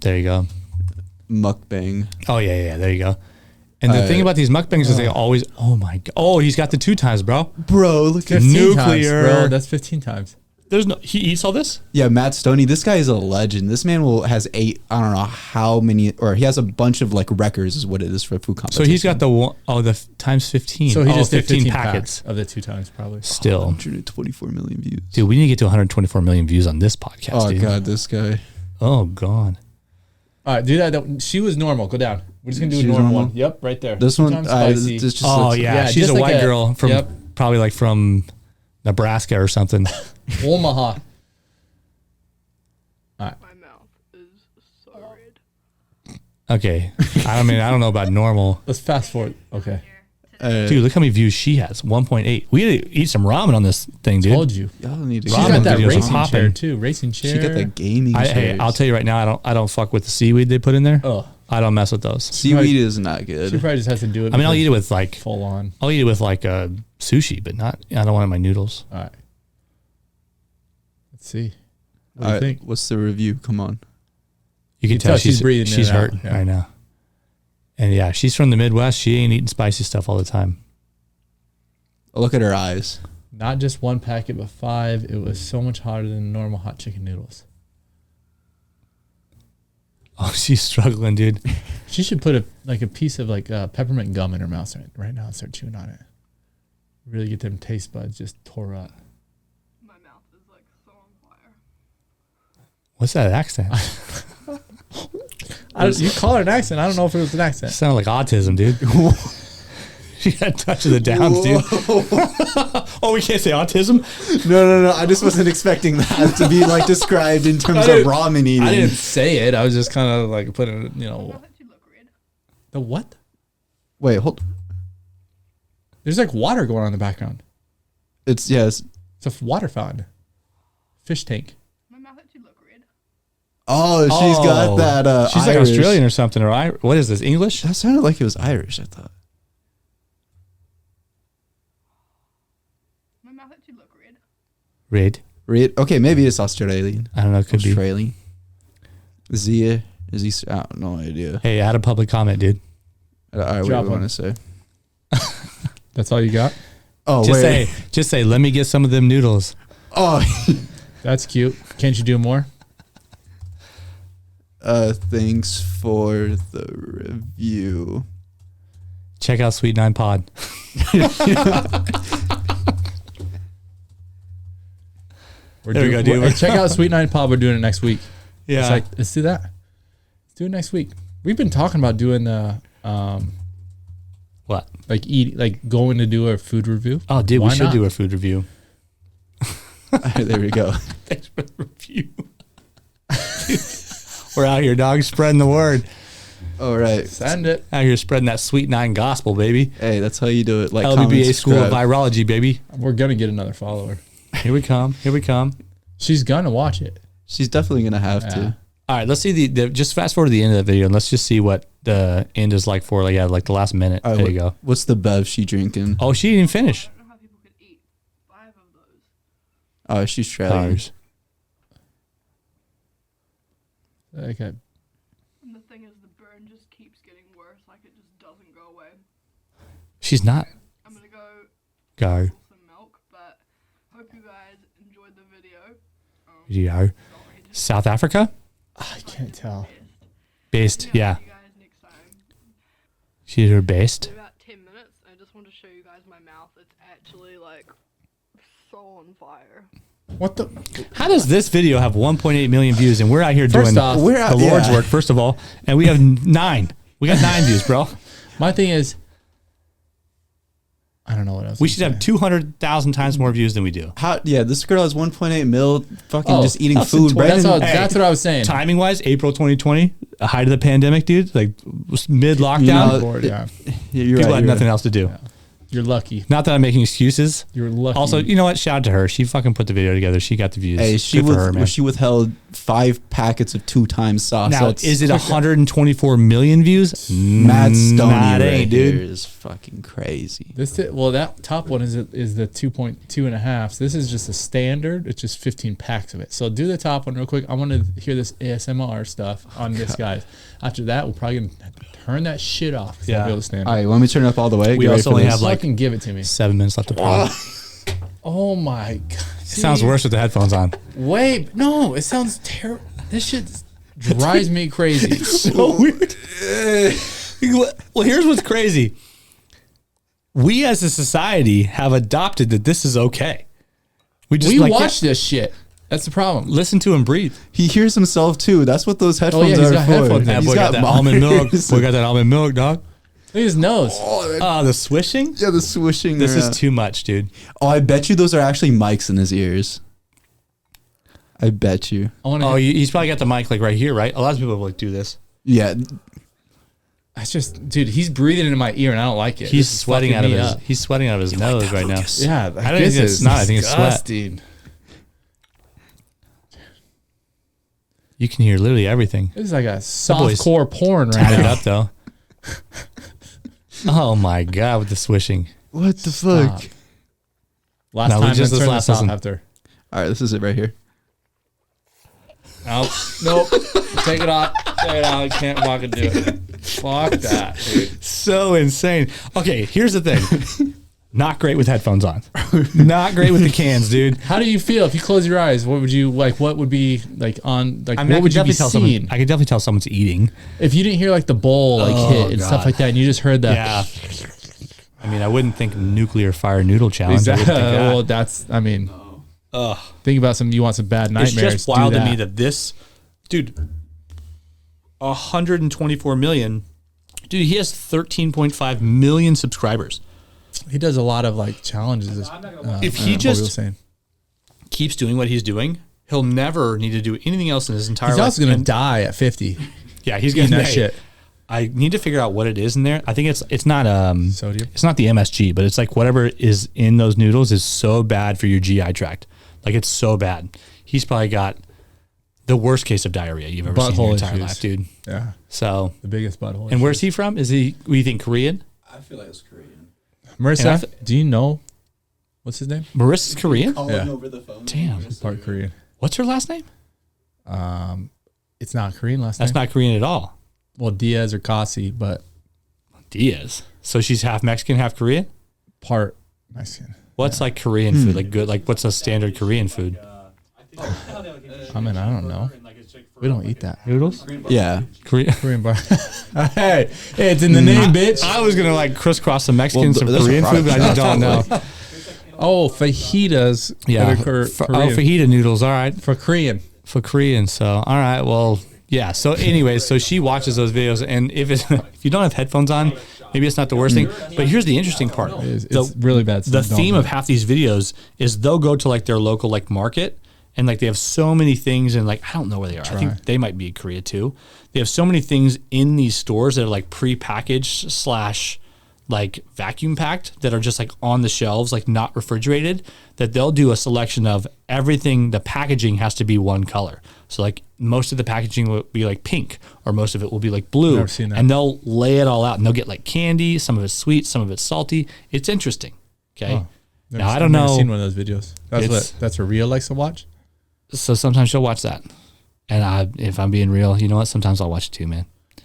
There you go. Mukbang. Oh yeah. There you go. And the thing about these mukbangs is they always. Oh my god. Oh, he's got the 2 times, bro. Bro, look at 15 nuclear. times, bro. That's 15 times. There's no. He eats all this. Yeah, Matt Stoney. This guy is a legend. This man has I don't know how many, or he has a bunch of like records, is what it is for food competition. So he's got the times 15. So he just did 15 packets of the 2 times probably. Still, 124 million views. Dude, we need to get to 124 million views on this podcast. Oh dude. God, this guy. Oh God. All right, do that. She was normal. Go down. We're just gonna do a She was normal normal? one. Yep, right there. This 2 one. times spicy. This just Oh looks- yeah, she's just a like white a- girl from yep. probably like from Nebraska or something. Omaha. My mouth is so red. Okay, I don't know about normal. Let's fast forward. Okay. Dude, look how many views she has. 1.8. We had to eat some ramen on this thing, dude. Told you. Y'all need to. She's Ramen got that videos are racing chair popping. too. Racing chair. She got that gaming. Hey, chairs. I'll tell you right now, I don't fuck with the seaweed they put in there. Oh, I don't mess with those. Seaweed is not she good. probably just has to do it. I mean, I'll because eat it with like full on. I'll eat it with like sushi, but not. I don't want it in my noodles. All right. Let's see. What do All you right, think? what's the review? Come on. You can tell she's breathing in she's and out, hurt yeah. right now. And yeah, she's from the Midwest. She ain't eating spicy stuff all the time. Look at her eyes. Not just 1 packet, but 5. It was so much hotter than normal hot chicken noodles. Oh, she's struggling, dude. She should put a piece of peppermint gum in her mouth right now and start chewing on it. Really get them taste buds just tore up. My mouth is like so on fire. What's that accent? You call her an accent. I don't know if it was an accent. Sounded like autism, dude. She got a touch of the downs, dude. Oh, we can't say autism? No. I just wasn't expecting that to be like described in terms of ramen eating. I didn't say it. I was just kind of like putting it, My mouth actually look red. the what? Wait, hold. There's like water going on in the background. It's yes. It's a water fountain. Fish tank. My mouth actually look red. Oh, she's got that. She's like Irish. Australian or something, or what is this, English? That sounded like it was Irish. I thought. My mouth actually look red. Red. Red. Okay, maybe it's Australian. I don't know. Could be. Australian. Zia. Is he? I have no idea. Hey, add a public comment, dude. All right, what do Drop you one. want to say? That's all you got? Oh, Just say, let me get some of them noodles. Oh, That's cute. Can't you do more? thanks for the review. Check out Sweet 9 Pod. There we go, dude. Hey, check out Sweet 9 Pod. We're doing it next week. Yeah. It's like, let's do that. Let's do it next week. We've been talking about doing the What? like going to do a food review. Oh, dude, Why we should not? do a food review. There we go. Thanks for the review. We're out here, dog, spreading the word. All right. Send it. Out here spreading that Sweet 9 gospel, baby. Hey, that's how you do it. Like comment, LBBA School of subscribe. Virology, baby. We're gonna get another follower. Here we come. Here we come. She's gonna watch it. She's definitely gonna have Yeah. to. All right, let's see just fast forward to the end of the video and let's just see what the end is like for like the last minute. All right, There you go. What's the bev she drinking? Oh, she didn't even finish. I don't know how people could eat 5 of those. Oh, she's trying. Ours. Okay. And the thing is, the burn just keeps getting worse. Like it just doesn't go away. She's not. I'm gonna go Go. get some milk, but hope you guys enjoyed the video. Go. Sorry, South Africa? I can't tell. Based. Yeah. See you guys next time. She's her based. In about 10 minutes, I just want to show you guys my mouth. It's actually like so on fire. What the? How does this video have 1.8 million views and we're out here First doing off, we're the out- Lord's yeah. work, first of all, and we have 9. We got 9 views, bro. My thing is, I don't know what else. We to should have say. 200,000 times more views than we do. How? Yeah, this girl has 1.8 mil. Fucking Oh, just eating that's in food. 20 That's, Brandon, that's what I was saying. Timing wise, April 2020, the height of the pandemic, dude, like mid lockdown, You know, Bored, yeah. you're people right, had you're nothing right. else to do. Yeah. You're lucky. Not that I'm making excuses. You're lucky. Also, you know what? Shout out to her. She fucking put the video together. She got the views. Hey, she Good for her, man. she withheld 5 packets of 2 times sauce. Now, That's is it 124 million views? Matt Stoney Nah, it right ain't, here dude. is fucking crazy. well, that top one is the 2.2.5. So this is just a standard. It's just 15 packs of it. So do the top one real quick. I want to hear this ASMR stuff on this, guys. After that, we're probably gonna have to turn that shit off. Yeah. I'll be able to stand All it. right, let me turn it up all the way. We Get ready also for only this. have, like, Fucking give it to me. 7 minutes left to play. Oh my god. sounds worse with the headphones on. Wait, no, it sounds terrible. This shit drives me crazy. So weird. Well, here's what's crazy. We as a society have adopted that this is okay. We watch this shit. That's the problem. Listen to him breathe. He hears himself too. That's what those headphones he's are got for. headphones in. That He's boy got that almond milk. Boy got that almond milk, dog. Look at his nose. Oh, the swishing? Yeah, the swishing. This is too much, dude. Oh, I bet you those are actually mics in his ears. I bet you. He's probably got the mic like right here, right? A lot of people like do this. Yeah. That's just, dude. He's breathing into my ear, and I don't like it. He's sweating out of his. He's sweating out of his nose right now. Yeah, I don't think it's not. I think it's sweat. Disgusting. You can hear literally everything. This is like a softcore porn right Tied it now. up though. Oh my god, with the swishing. What the fuck? Stop. Last No, time, just then this turn last this off listen. after. All right, this is it right here. Nope. Take it off. Take it out. I can't fucking do it. Fuck that, dude. So insane. Okay, here's the thing. Not great with headphones on. Not great with the cans, dude. How do you feel if you close your eyes? What would you like? What would be like on? Like, I mean, what would you be tell seeing I could definitely tell someone's eating. if you didn't hear like the bowl like hit and stuff God. like that, and you just heard that? Yeah. I mean, I wouldn't think nuclear fire noodle challenge. I Exactly. wouldn't think that. Well, that's. I mean, think about some. You want some bad nightmares? It's just wild do to me that this dude, 124 million. Dude, he has 13.5 million subscribers. he does a lot of like challenges. If he what we were just saying. keeps doing what he's doing, he'll never need to do anything else in his entire He's life. also gonna And- die at 50. Yeah, he's Eating gonna that shit. I need to figure out what it is in there. I think it's not Sodium? It's not the MSG, but it's like whatever is in those noodles is so bad for your GI tract. Like it's so bad. He's probably got the worst case of diarrhea you've ever seen in your Butthole entire issues. life, dude. Yeah, So, the biggest butthole. and where's he from? Is he? What do you think? Korean? I feel like it's Korean. Marissa? Do you know what's his name? Marissa's Korean? Calling Yeah. over the phone. Damn. Part Korean. What's her last name? It's not Korean last That's name. not Korean at all. Well, Diaz or Kasi, but Diaz. So she's half Mexican, half Korean? part Mexican. What's like Korean food? Like good, like what's a standard Korean food? I mean, I don't know. We don't eat that. Noodles? Yeah. Korean bar. Hey, it's in the name, bitch. I was gonna like crisscross some Mexican, some there's a Korean food, but I just don't know. Oh, fajitas. Yeah. that are Oh, fajita noodles. All right. for Korean. For Korean. So, all right. Well, yeah. So, anyways, so she watches those videos, and if you don't have headphones on, maybe it's not the worst thing. But here's the interesting part: It's really bad. the theme of half these videos is they'll go to like their local like market, and like they have so many things, and like I don't know where they are. I think they might be in Korea too. They have so many things in these stores that are like pre-packaged / like vacuum packed that are just like on the shelves, like not refrigerated, that they'll do a selection of everything. The packaging has to be one color. So like most of the packaging will be like pink, or most of it will be like blue. Never seen that. And they'll lay it all out, and they'll get like candy. Some of it's sweet, some of it's salty. It's interesting. Okay. Now I don't know. I've seen one of those videos. It's- That's what Ria likes to watch. So sometimes she'll watch that. And if I'm being real, you know what? Sometimes I'll watch it too, man.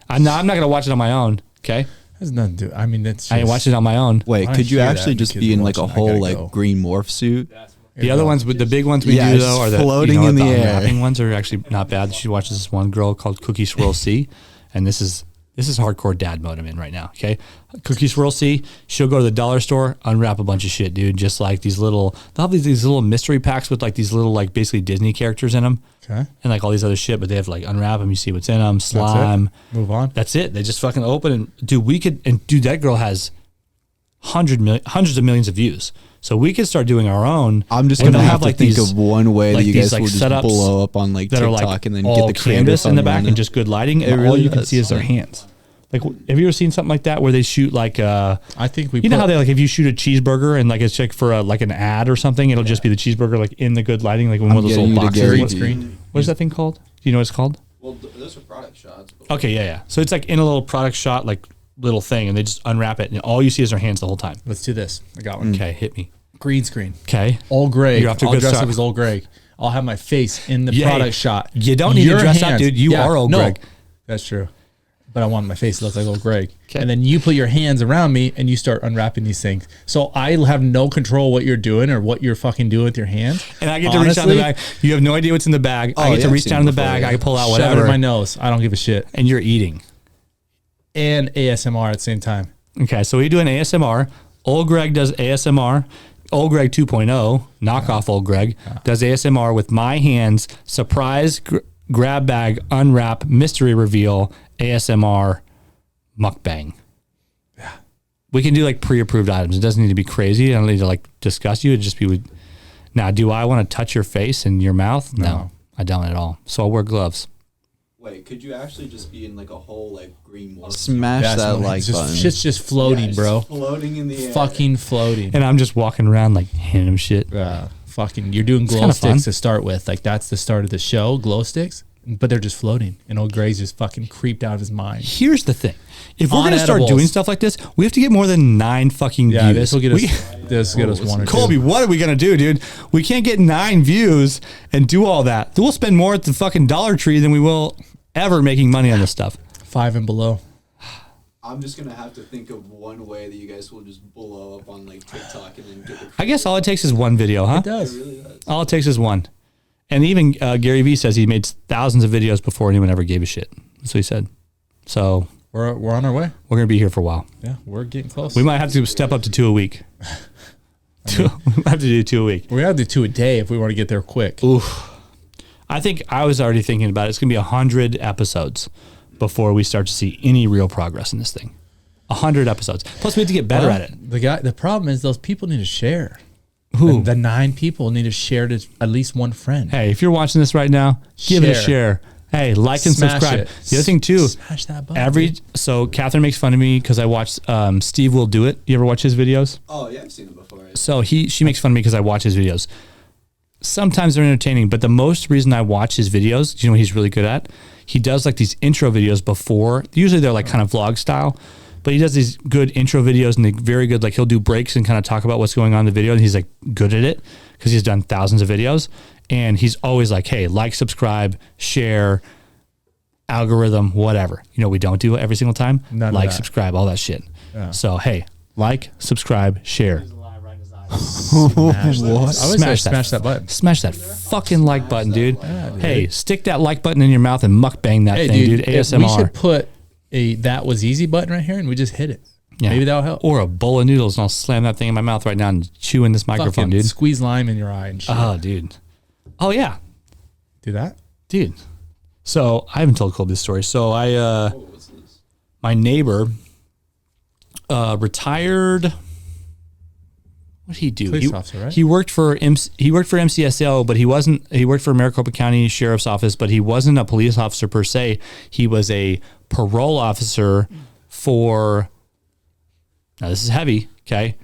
I'm not going to watch it on my own. Okay. Has nothing to do. I mean, it's. I ain't watching it on my own. Wait, I could you hear that actually and just kids be in like a watching, I whole gotta like go. green morph suit? The other ones, the big ones we Yeah, do it's though, are the floating you know, in the the air. unwrapping ones are actually not bad. She watches this one girl called Cookie Swirl C, and this is hardcore dad mode I'm in right now. Okay, Cookie Swirl C. She'll go to the dollar store, unwrap a bunch of shit, dude. Just like they'll have these little mystery packs with like these little like basically Disney characters in them, Okay. and like all these other shit. But they have to like unwrap them. You see what's in them, slime. Move on. That's it. They just fucking open and dude, that girl has hundreds of millions of views. So we could start doing our own. I'm just and gonna they'll have to like think these- of one way like that you these, guys will just setups blow up on like that TikTok are like and then all get the creator canvas in the phone back on and it. just good lighting, It and all really you can does. see is their hands. Like, have you ever seen something like that where they shoot like I think we. you know how they like if you shoot a cheeseburger and like it's like for like an ad or something, it'll just be the cheeseburger like in the good lighting, like one of those getting little you to boxes. Gary What- Vee. What is that thing called? Do you know what it's called? Well, those are product shots. Okay, yeah. So it's like in a little product shot, like little thing, and they just unwrap it, and all you see is their hands the whole time. Let's do this. I got one. Okay, hit me. Green screen. Okay. Old Greg. You're off to a I'll good dress start. up as Old Greg. I'll have my face in the Yeah, product shot. you don't need to Your dress up, hands- dude. You are Old Greg. That's true. but I want my face to look like old Greg. Okay. And then you put your hands around me and you start unwrapping these things. So I have no control what you're doing or what you're fucking doing with your hands. And I get to reach down in the bag. You have no idea what's in the bag. I get to reach down in the bag. I can pull out Shove it whatever. in my nose. I don't give a shit. And you're eating. And ASMR at the same time. Okay, so we do an ASMR. Old Greg does ASMR. Old Greg 2.0, knockoff Old Greg, does ASMR with my hands, surprise, grab bag, unwrap, mystery reveal, ASMR, mukbang. Yeah. We can do like pre-approved items. It doesn't need to be crazy. I don't need to like discuss you. It'd just be now, do I want to touch your face and your mouth? No, I don't at all. So I'll wear gloves. Wait, could you actually just be in like a whole like green wall? Smash that like button. Shit's just floating, bro. Floating in the air. Fucking floating. And I'm just walking around like handing him shit. Fucking, you're doing glow sticks to start with. Like that's the start of the show, glow sticks. But they're just floating. And old Greg's just fucking creeped out of his mind. Here's the thing. If we're going to start doing stuff like this, we have to get more than 9 fucking views. Yeah, this will get us 1 or 2. Colby, what are we going to do, dude? We can't get 9 views and do all that. We'll spend more at the fucking Dollar Tree than we will ever making money on this stuff. 5 and below. I'm just going to have to think of one way that you guys will just blow up on like TikTok and then get the... I guess all it takes is one video, huh? It does. It really does. All it takes is one. And even Gary Vee says he made thousands of videos before anyone ever gave a shit. That's what he said. So we're on our way. We're going to be here for a while. Yeah, we're getting close. We might have to step up to 2 a week. We might have to do 2 a week. We're going to have to do 2 a day if we want to get there quick. Oof. I think I was already thinking about it. It's going to be 100 episodes before we start to see any real progress in this thing. 100 episodes. Plus, we have to get better at it. The problem is those people need to share. Who? The 9 people need to share to at least one friend. Hey, if you're watching this right now, give it a share. Hey, like and subscribe. The other thing too, smash that button. So Catherine makes fun of me because I watched Steve Will Do It. You ever watch his videos? Oh yeah, I've seen it before. So she makes fun of me because I watch his videos. Sometimes they're entertaining, but the most reason I watch his videos, do you know what he's really good at? He does like these intro videos before. Usually they're like kind of vlog style, but he does these good intro videos and they're very good. Like he'll do breaks and kind of talk about what's going on in the video, and he's like good at it because he's done thousands of videos. And he's always like, hey, like, subscribe, share, algorithm, whatever. You know, we don't do it every single time. Like, subscribe, all that shit. Yeah. So, hey, like, subscribe, share. Smash that button. Smash that fucking like button, dude. Yeah, dude. Hey, stick that like button in your mouth and mukbang that thing, dude. ASMR. We should put a that was easy button right here and we just hit it. Yeah. Maybe that'll help. Or a bowl of noodles and I'll slam that thing in my mouth right now and chew in this microphone, dude. Squeeze lime in your eye and shit. Oh, dude. Oh, yeah. Do that? Dude. So, I haven't told Cole this story. So, my neighbor retired. What did he do? Police officer, right? He worked for MCSO, but he worked for Maricopa County Sheriff's Office, but he wasn't a police officer per se. He was a parole officer for, now this is heavy, okay?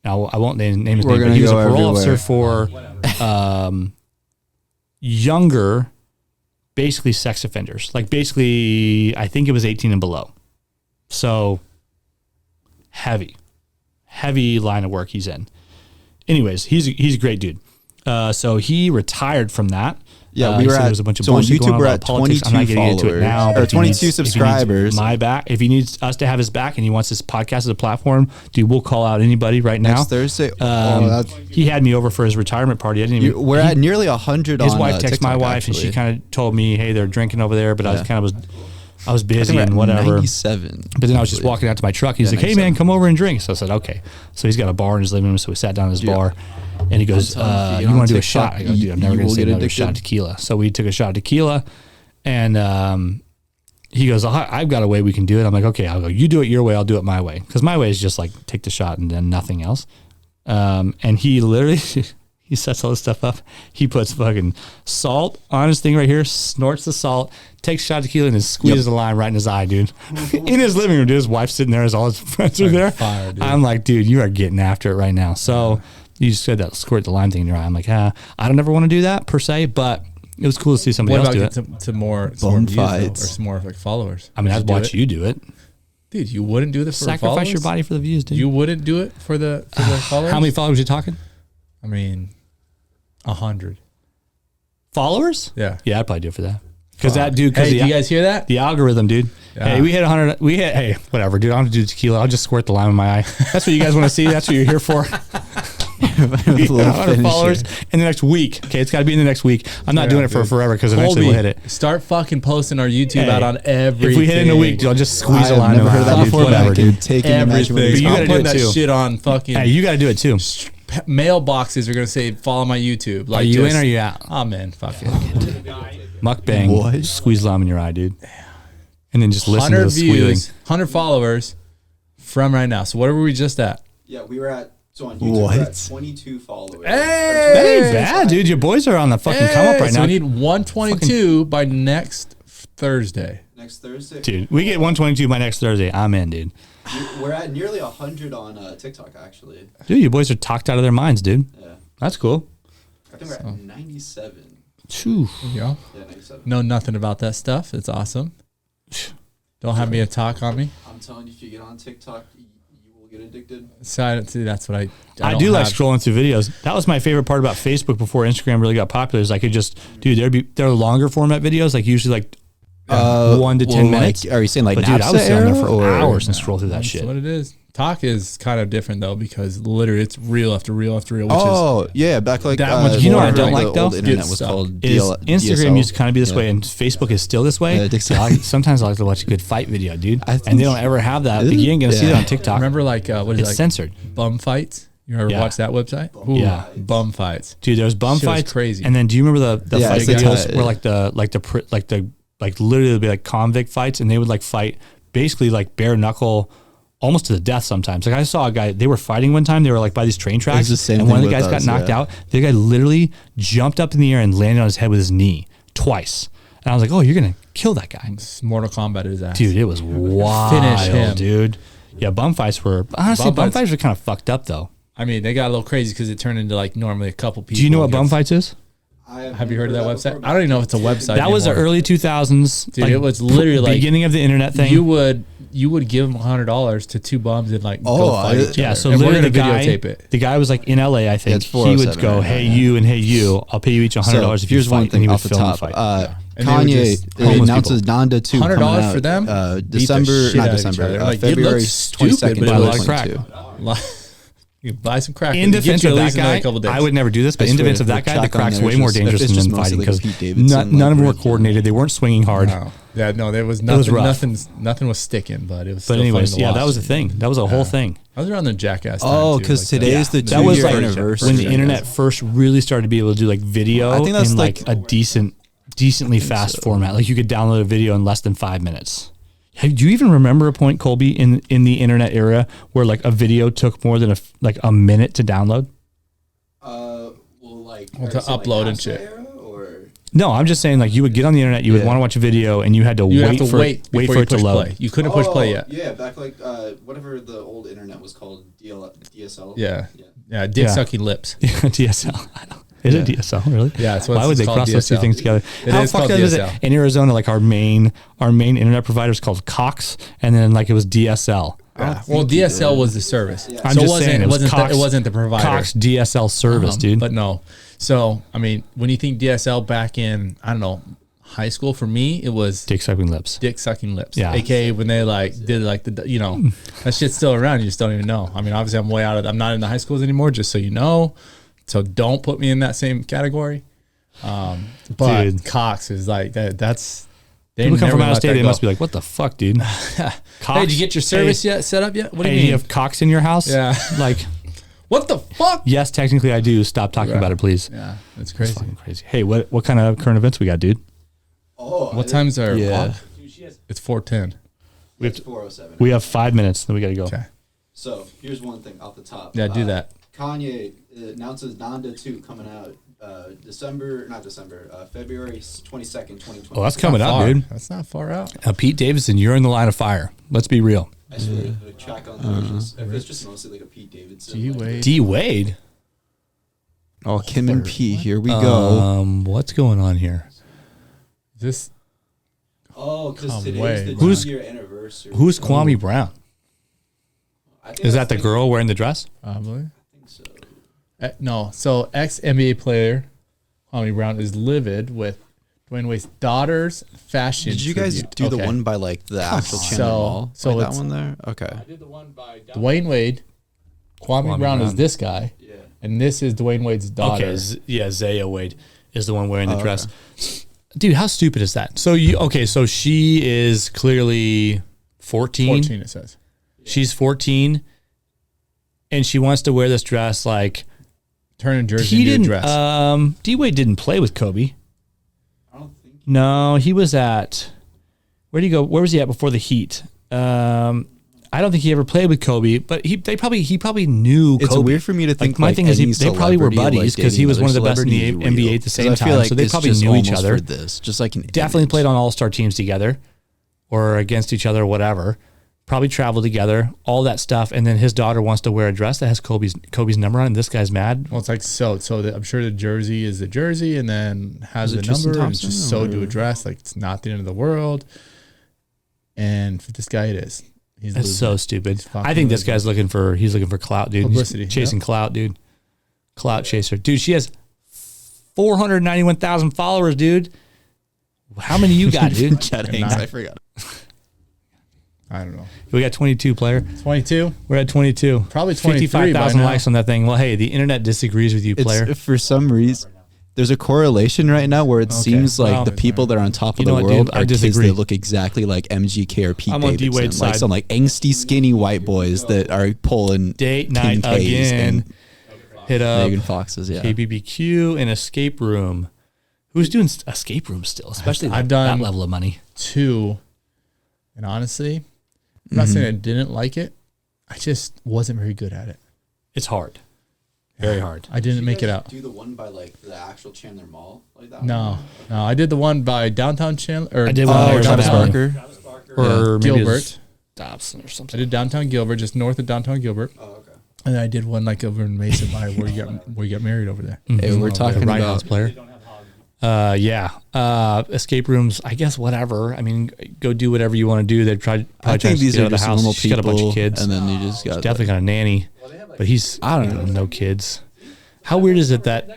Now, I won't name his name, but he was a parole officer for younger, basically sex offenders. Like basically, I think it was 18 and below. So, heavy line of work he's in. Anyways, he's a great dude. So he retired from that. Yeah, we were at, a bunch of so on YouTube we're at 22 I'm not getting followers, into it now, or 22 subscribers. My back. If he needs us to have his back and he wants this podcast as a platform, dude, we'll call out anybody right now. Next Thursday. He had me over for his retirement party. I didn't even. We're at nearly 100 his on wife texted TikTok, my wife actually. and she kind of told me, hey, they're drinking over there, but I was busy and whatever. 97. But then I was just walking out to my truck. He's like, hey, man, come over and drink. So I said, okay. So he's got a bar in his living room. So we sat down at his bar. And he goes, you want to do a shot? I go, dude, I'm never going to say another shot of tequila. So we took a shot of tequila. And he goes, I've got a way we can do it. I'm like, okay. I'll go, you do it your way. I'll do it my way. Because my way is just like take the shot and then nothing else. And he literally... He sets all this stuff up. He puts fucking salt on his thing right here, snorts the salt, takes a shot of tequila, and then squeezes the lime right in his eye, dude. In his living room, dude. His wife's sitting there as all his friends are there. Fire, dude. I'm like, dude, you are getting after it right now. So you said that squirt the lime thing in your eye. I'm like, I don't ever want to do that per se, but it was cool to see somebody else do it. To more views, or some more like followers. I mean, I'd watch you do it. Dude, you wouldn't do this for Sacrifice followers? your body for the views, dude. You wouldn't do it for the followers? How many followers are you talking? I mean... 100 followers? Yeah. I'd probably do it for that. Because that dude. Hey, do you guys hear that? The algorithm, dude. Yeah. Hey, we hit 100. Hey, whatever, dude. I don't have to do tequila. I'll just squirt the lime in my eye. That's what you guys want to see. That's what you're here for. 100 followers in the next week. Okay, it's got to be in the next week. I'm not doing it for forever because eventually we'll hit it. Start fucking posting our YouTube out on everything. If we hit it in a week, dude, I'll just squeeze a line. I've never heard that before. Whatever, dude. Taking everything. but you gotta do it that too. shit on fucking. Hey, you got to do it too. Mailboxes are gonna say follow my YouTube. Like, are you in or are you out? Oh man, fuck it. Mukbang. What? Squeeze lime in your eye, dude. And then just listen to 100 the squealing. views, 100 followers from right now. So what were we just at? Yeah, we were at. So on YouTube, we're at 22 followers. Hey! That ain't bad, dude. Your boys are on the fucking come up right so now. we need 122 by next Thursday. Next Thursday. Dude, we get 122 by next Thursday. I'm in, dude. We're at nearly 100 on TikTok, actually. Dude, your boys are talked out of their minds, dude. Yeah. That's cool. I think we're at 97. Phew. Yeah. Yeah, 97. Know nothing about that stuff. It's awesome. Don't have me a talk on me. I'm telling you, if you get on TikTok, you will get addicted. So see, that's what I I do like scrolling through videos. That was my favorite part about Facebook before Instagram really got popular. Is I could just, dude, they're longer format videos, like usually like 1 to 10 minutes. Are you saying like But dude, I was Napster sitting there era, for or- hours and scroll through that That's shit. what it is. Talk is kind of different though because literally it's reel after reel after reel. Which Oh yeah, back like that much You know what I more don't like, like the old though? internet Good was stuff. called Is DSL. Instagram used to kind of be this way, and Facebook is still this way. Yeah, Dixie. Sometimes I like to watch a good fight video, dude, I think- and they don't ever have that. Is But it? you ain't gonna see it Yeah. on TikTok. remember like what is It's it, like censored, bum fights? You ever Yeah. watch that website? Ooh, Yeah. bum fights. dude. There's bum Shit was fights, crazy. And then do you remember the Yeah, fight it's the videos time- where like literally it'd be like convict fights, and they would like fight basically like bare knuckle. Almost to the death sometimes. Like I saw a guy, they were fighting one time. They were like by these train tracks. the same and one of thing the guys with got us, knocked yeah. out. The guy literally jumped up in the air and landed on his head with his knee twice. And I was like, oh, you're going to kill that guy. Mortal Kombat is ass. Dude, it was wild, Finish him. dude. Yeah, bum fights were, honestly, bum fights were kind of fucked up though. I mean, they got a little crazy because it turned into like normally a couple people. Do you know what bum against- fights is? Have you heard of that website? I don't even know if it's a website. That was the anymore. early 2000s. Dude, it was literally like beginning of the internet thing. You would give them $100 to two bums and like go Oh, fight each Yeah, other. so And we're literally gonna the guy, videotape it. the guy was like in LA, I think. it's He would 407 go, right hey now, you and hey you, I'll pay you each $100 if you here's fight. one And thing he would off the film top. fight. And they would Kanye just- homeless announces people. Donda 2 $100 coming out, for them? Beat the December, shit not out of each December, other. Like, it February looks stupid, 22nd, but it looks- 2022. You buy some crack. In Get defense you of at that least another guy, couple days. I would never do this, but I in swear, defense of that with guy, the crack on crack's there, way it's more just- dangerous it's than just them mostly fighting like because Pete Davidson, none of them were like, coordinated. They weren't swinging hard. No. Yeah, no, there was was nothing. rough. Nothing was sticking, but it was. But still anyways, funny to yeah, that watch. was a thing. That was a whole thing. I was around the Jackass. Oh, time, too, because like today that. is the That was 2-year like anniversary. when the internet first really started to be able to do like video I think that's in like like- a decently fast format. Like you could download a video in less than 5 minutes. Do you even remember a point, Colby, in the internet era where like a video took more than a minute to download? To upload and shit. No, I'm just saying like you would get on the internet, you would Yeah. want to watch a video, and you had to You wait have to for wait for before it you to push load. play. You couldn't push play yet. Yeah, back like whatever the old internet was called, DSL. Yeah, dick Yeah. sucking lips. DSL. I know. Is it DSL really? Yeah, that's what Why would it's they called, cross those two DSL. things together? It How is fucked called up is it? DSL. In Arizona, like our main internet provider is called Cox, and then like it was DSL. Yeah. Well, DSL was the service. I'm So just saying, it wasn't Cox, it wasn't the provider. Cox DSL service, dude. But no. So I mean, when you think DSL back in high school, for me it was Dick sucking lips. dick sucking lips. Yeah. AKA when they like did like the that shit's still around. You just don't even know. I mean, obviously I'm way out of. I'm not in the high schools anymore. Just so you know. So don't put me in that same category. But Dude. Cox is like that. That's they People come never from out of let state, that they go. must be like, "What the fuck, dude?" Hey, Cox? did you get your service yet? Set up yet? What do Hey, you do mean? you have Cox in your house? Yeah. Like, What the fuck? yes, technically I do. Stop talking about it, please. Yeah, that's It's crazy. fucking crazy. Hey, what kind of current events we got, dude? What times are? Yeah. It's 4:10. It's 407. We have 5 minutes, then we got to go. Okay. So here's one thing off the top. Yeah, do that. Kanye announces Donda 2 coming out February 22nd, 2020. Oh, that's coming Not up, far. dude. That's not far out. Pete Davidson, you're in the line of fire. Let's be real. I swear, the track on there is just, if it's just mostly like a Pete Davidson. Gee, like, wait. D Wade. Oh, Kim and P, here we go. What's going on here? This Oh, because Come today's way. the Who's- 2-year anniversary. Who's Kwame Brown? I think Is that's that the girl wearing the dress? probably. I think so. No. So ex NBA player Kwame Brown is livid with Dwayne Wade's daughter's fashion. Did you guys do the one by like the actual Chandler Mall? So like that one there? Okay. I did the one by Dwayne Wade. Kwame Brown is this guy. Yeah. And this is Dwayne Wade's daughter. Okay, yeah, Zaya Wade is the one wearing the dress. Okay. Dude, how stupid is that? So she is clearly 14. 14 it says. She's 14 and she wants to wear this dress like turn a jersey into a dress. D-Wade didn't play with Kobe. No, he was at where'd he go? Where was he at before the Heat? I don't think he ever played with Kobe, but he probably knew Kobe. It's weird for me to think. My thing is they probably were buddies because he was one of the best in the NBA at the same time. So they probably knew each other. Just like definitely played on all-star teams together, or against each other, or whatever. Probably traveled together, all that stuff. And then his daughter wants to wear a dress that has Kobe's number on it, and this guy's mad. Well, it's like I'm sure the jersey is the jersey, and then has the number, and it's just sewed to a dress. Like it's not the end of the world. And for this guy, it is. That's so stupid. I think this guy's looking for clout, dude. Publicity. He's chasing clout, dude. Clout chaser. Dude, she has 491,000 followers, dude. How many you got, dude? Chad Hanks, I forgot. I don't know. We got 22 player. 22? We're at 22. Probably 23 55,000 likes on that thing. Well, hey, the internet disagrees with you, player. For some reason, there's a correlation right now where it seems like the people that are on top of the world are kids that look exactly like MGK or Pete Davidson. D-Wade's like side. some like angsty, skinny white boys that are pulling date night again. Hit up Megan Fox's, KBBQ and escape room. Who's doing escape room still, especially I've done that level of money? 2, and honestly, I'm not saying I didn't like it. I just wasn't very good at it. It's hard. Very hard. I didn't make it out. Do the one by like the actual Chandler Mall like that? No. I did the one by downtown Chandler. I did one Travis Barker. Or maybe Gilbert. Dobson or something. I did downtown Gilbert, just north of downtown Gilbert. Oh, okay. And then I did one like over in Mason by where you got married over there. Hey, we're talking Right about House player. Escape rooms, I guess whatever. I mean, go do whatever you want to do. They'd probably I think these are just normal She's got a bunch of kids. And then you just got definitely got a nanny. But I don't know, no kids. How weird is it that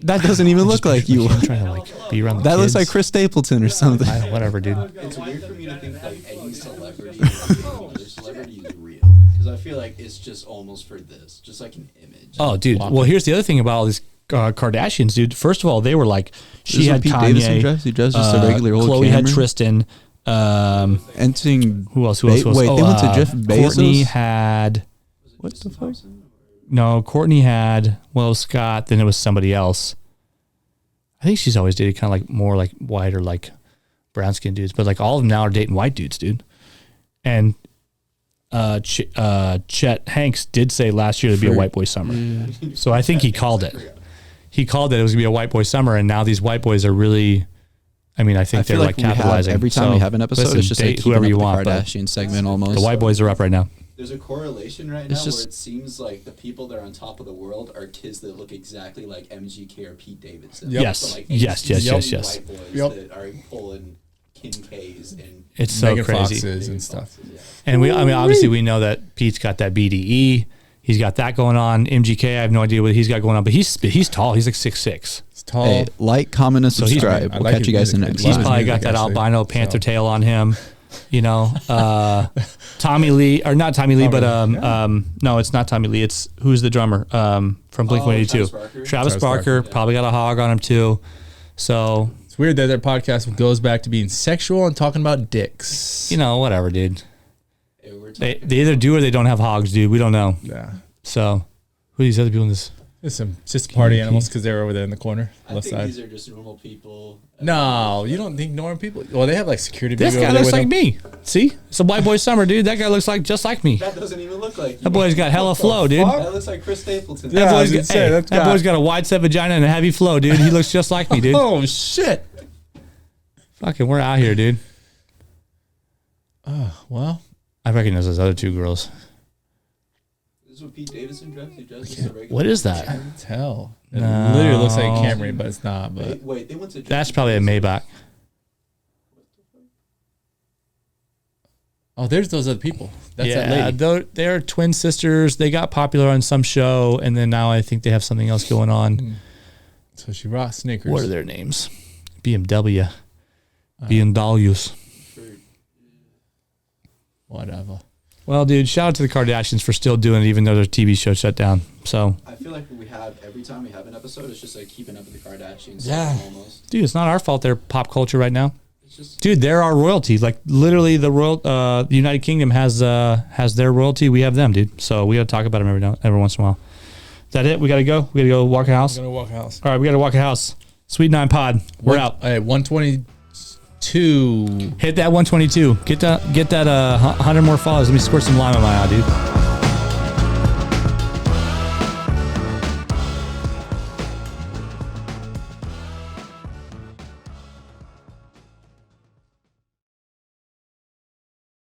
that doesn't even look like you? I'm trying to like be around the that kids. looks like Chris Stapleton or something. Whatever, dude. It's weird for me to think like any celebrity is real because I feel like it's just almost for this, just like an image. Oh, dude. Well, here's the other thing about all these Kardashians, dude. First of all, they were like she had Pete Kanye. Davidson dress. He dressed just a regular old Khloe Cameron. had Tristan. And seeing who else? Wait, they went to Jeff Bezos. Courtney had what the fuck? No, Courtney had Scott. Then it was somebody else. I think she's always dated kind of like more like white or like brown skinned dudes, but like all of them now are dating white dudes, dude. And Chet Hanks did say last year there'd be a white boy summer, so I think he called it. He called it was gonna be a white boy summer, and now these white boys are really. I mean, I think they're like capitalizing. Every time we have an episode, it's just like whoever you want. The Kardashian segment almost. The white boys are up right now. There's a correlation right now where it seems like the people that are on top of the world are kids that look exactly like MGK or Pete Davidson. Yep. Yes. So like Yes. white boys that are pulling Kim K's and it's so Megan crazy Foxes and stuff. And obviously we know that Pete's got that BDE. He's got that going on. MGK, I have no idea what he's got going on, but he's tall. He's like 6'6". He's tall. Hey, like, comment, and subscribe. We'll catch you guys in the next He's one. probably got that albino panther tail on him. You know, Tommy Lee, or not Tommy Lee, but no, it's not Tommy Lee. It's who's the drummer from Blink-182? Travis Barker probably got a hog on him too. So it's weird that their podcast goes back to being sexual and talking about dicks. You know, whatever, dude. They either do or they don't have hogs, dude. We don't know. Yeah. So who are these other people in this? It's just party animals because they're over there in the corner, left side. These are just normal people. No, you don't think normal people? Well, they have like security. This guy looks like me. See, it's a white boy summer, dude. That guy looks like just like me. That doesn't even look like you. That boy's got hella flow, dude. That looks like Chris Stapleton. Yeah, that boy's got a wide set vagina and a heavy flow, dude. He looks just like me, dude. Oh shit! Fucking, we're out here, dude. Well, I recognize those other two girls. This is what Pete Davidson dressed. What is that? It's hell. It literally looks like a Camry, but it's not. But wait, they went to. That's probably a Maybach. Oh, there's those other people. That's that lady. They're twin sisters. They got popular on some show, and then now I think they have something else going on. So she rocks sneakers. What are their names? BMW. BMWs. Whatever. Well, dude, shout out to the Kardashians for still doing it, even though their TV show shut down. So I feel like every time we have an episode, it's just like keeping up with the Kardashians. Yeah. Almost. Dude, it's not our fault they're pop culture right now. It's just, dude, they're our royalty. Like literally, the United Kingdom has their royalty. We have them, dude. So we got to talk about them every once in a while. Is that it? We got to go. We got to go walk a house. I'm gonna walk a house. All right, we got to walk a house. Sweet 9 Pod. We're out. Hey, 122. Hit that 122. Get that 100 more followers. Let me squirt some lime in my eye, dude.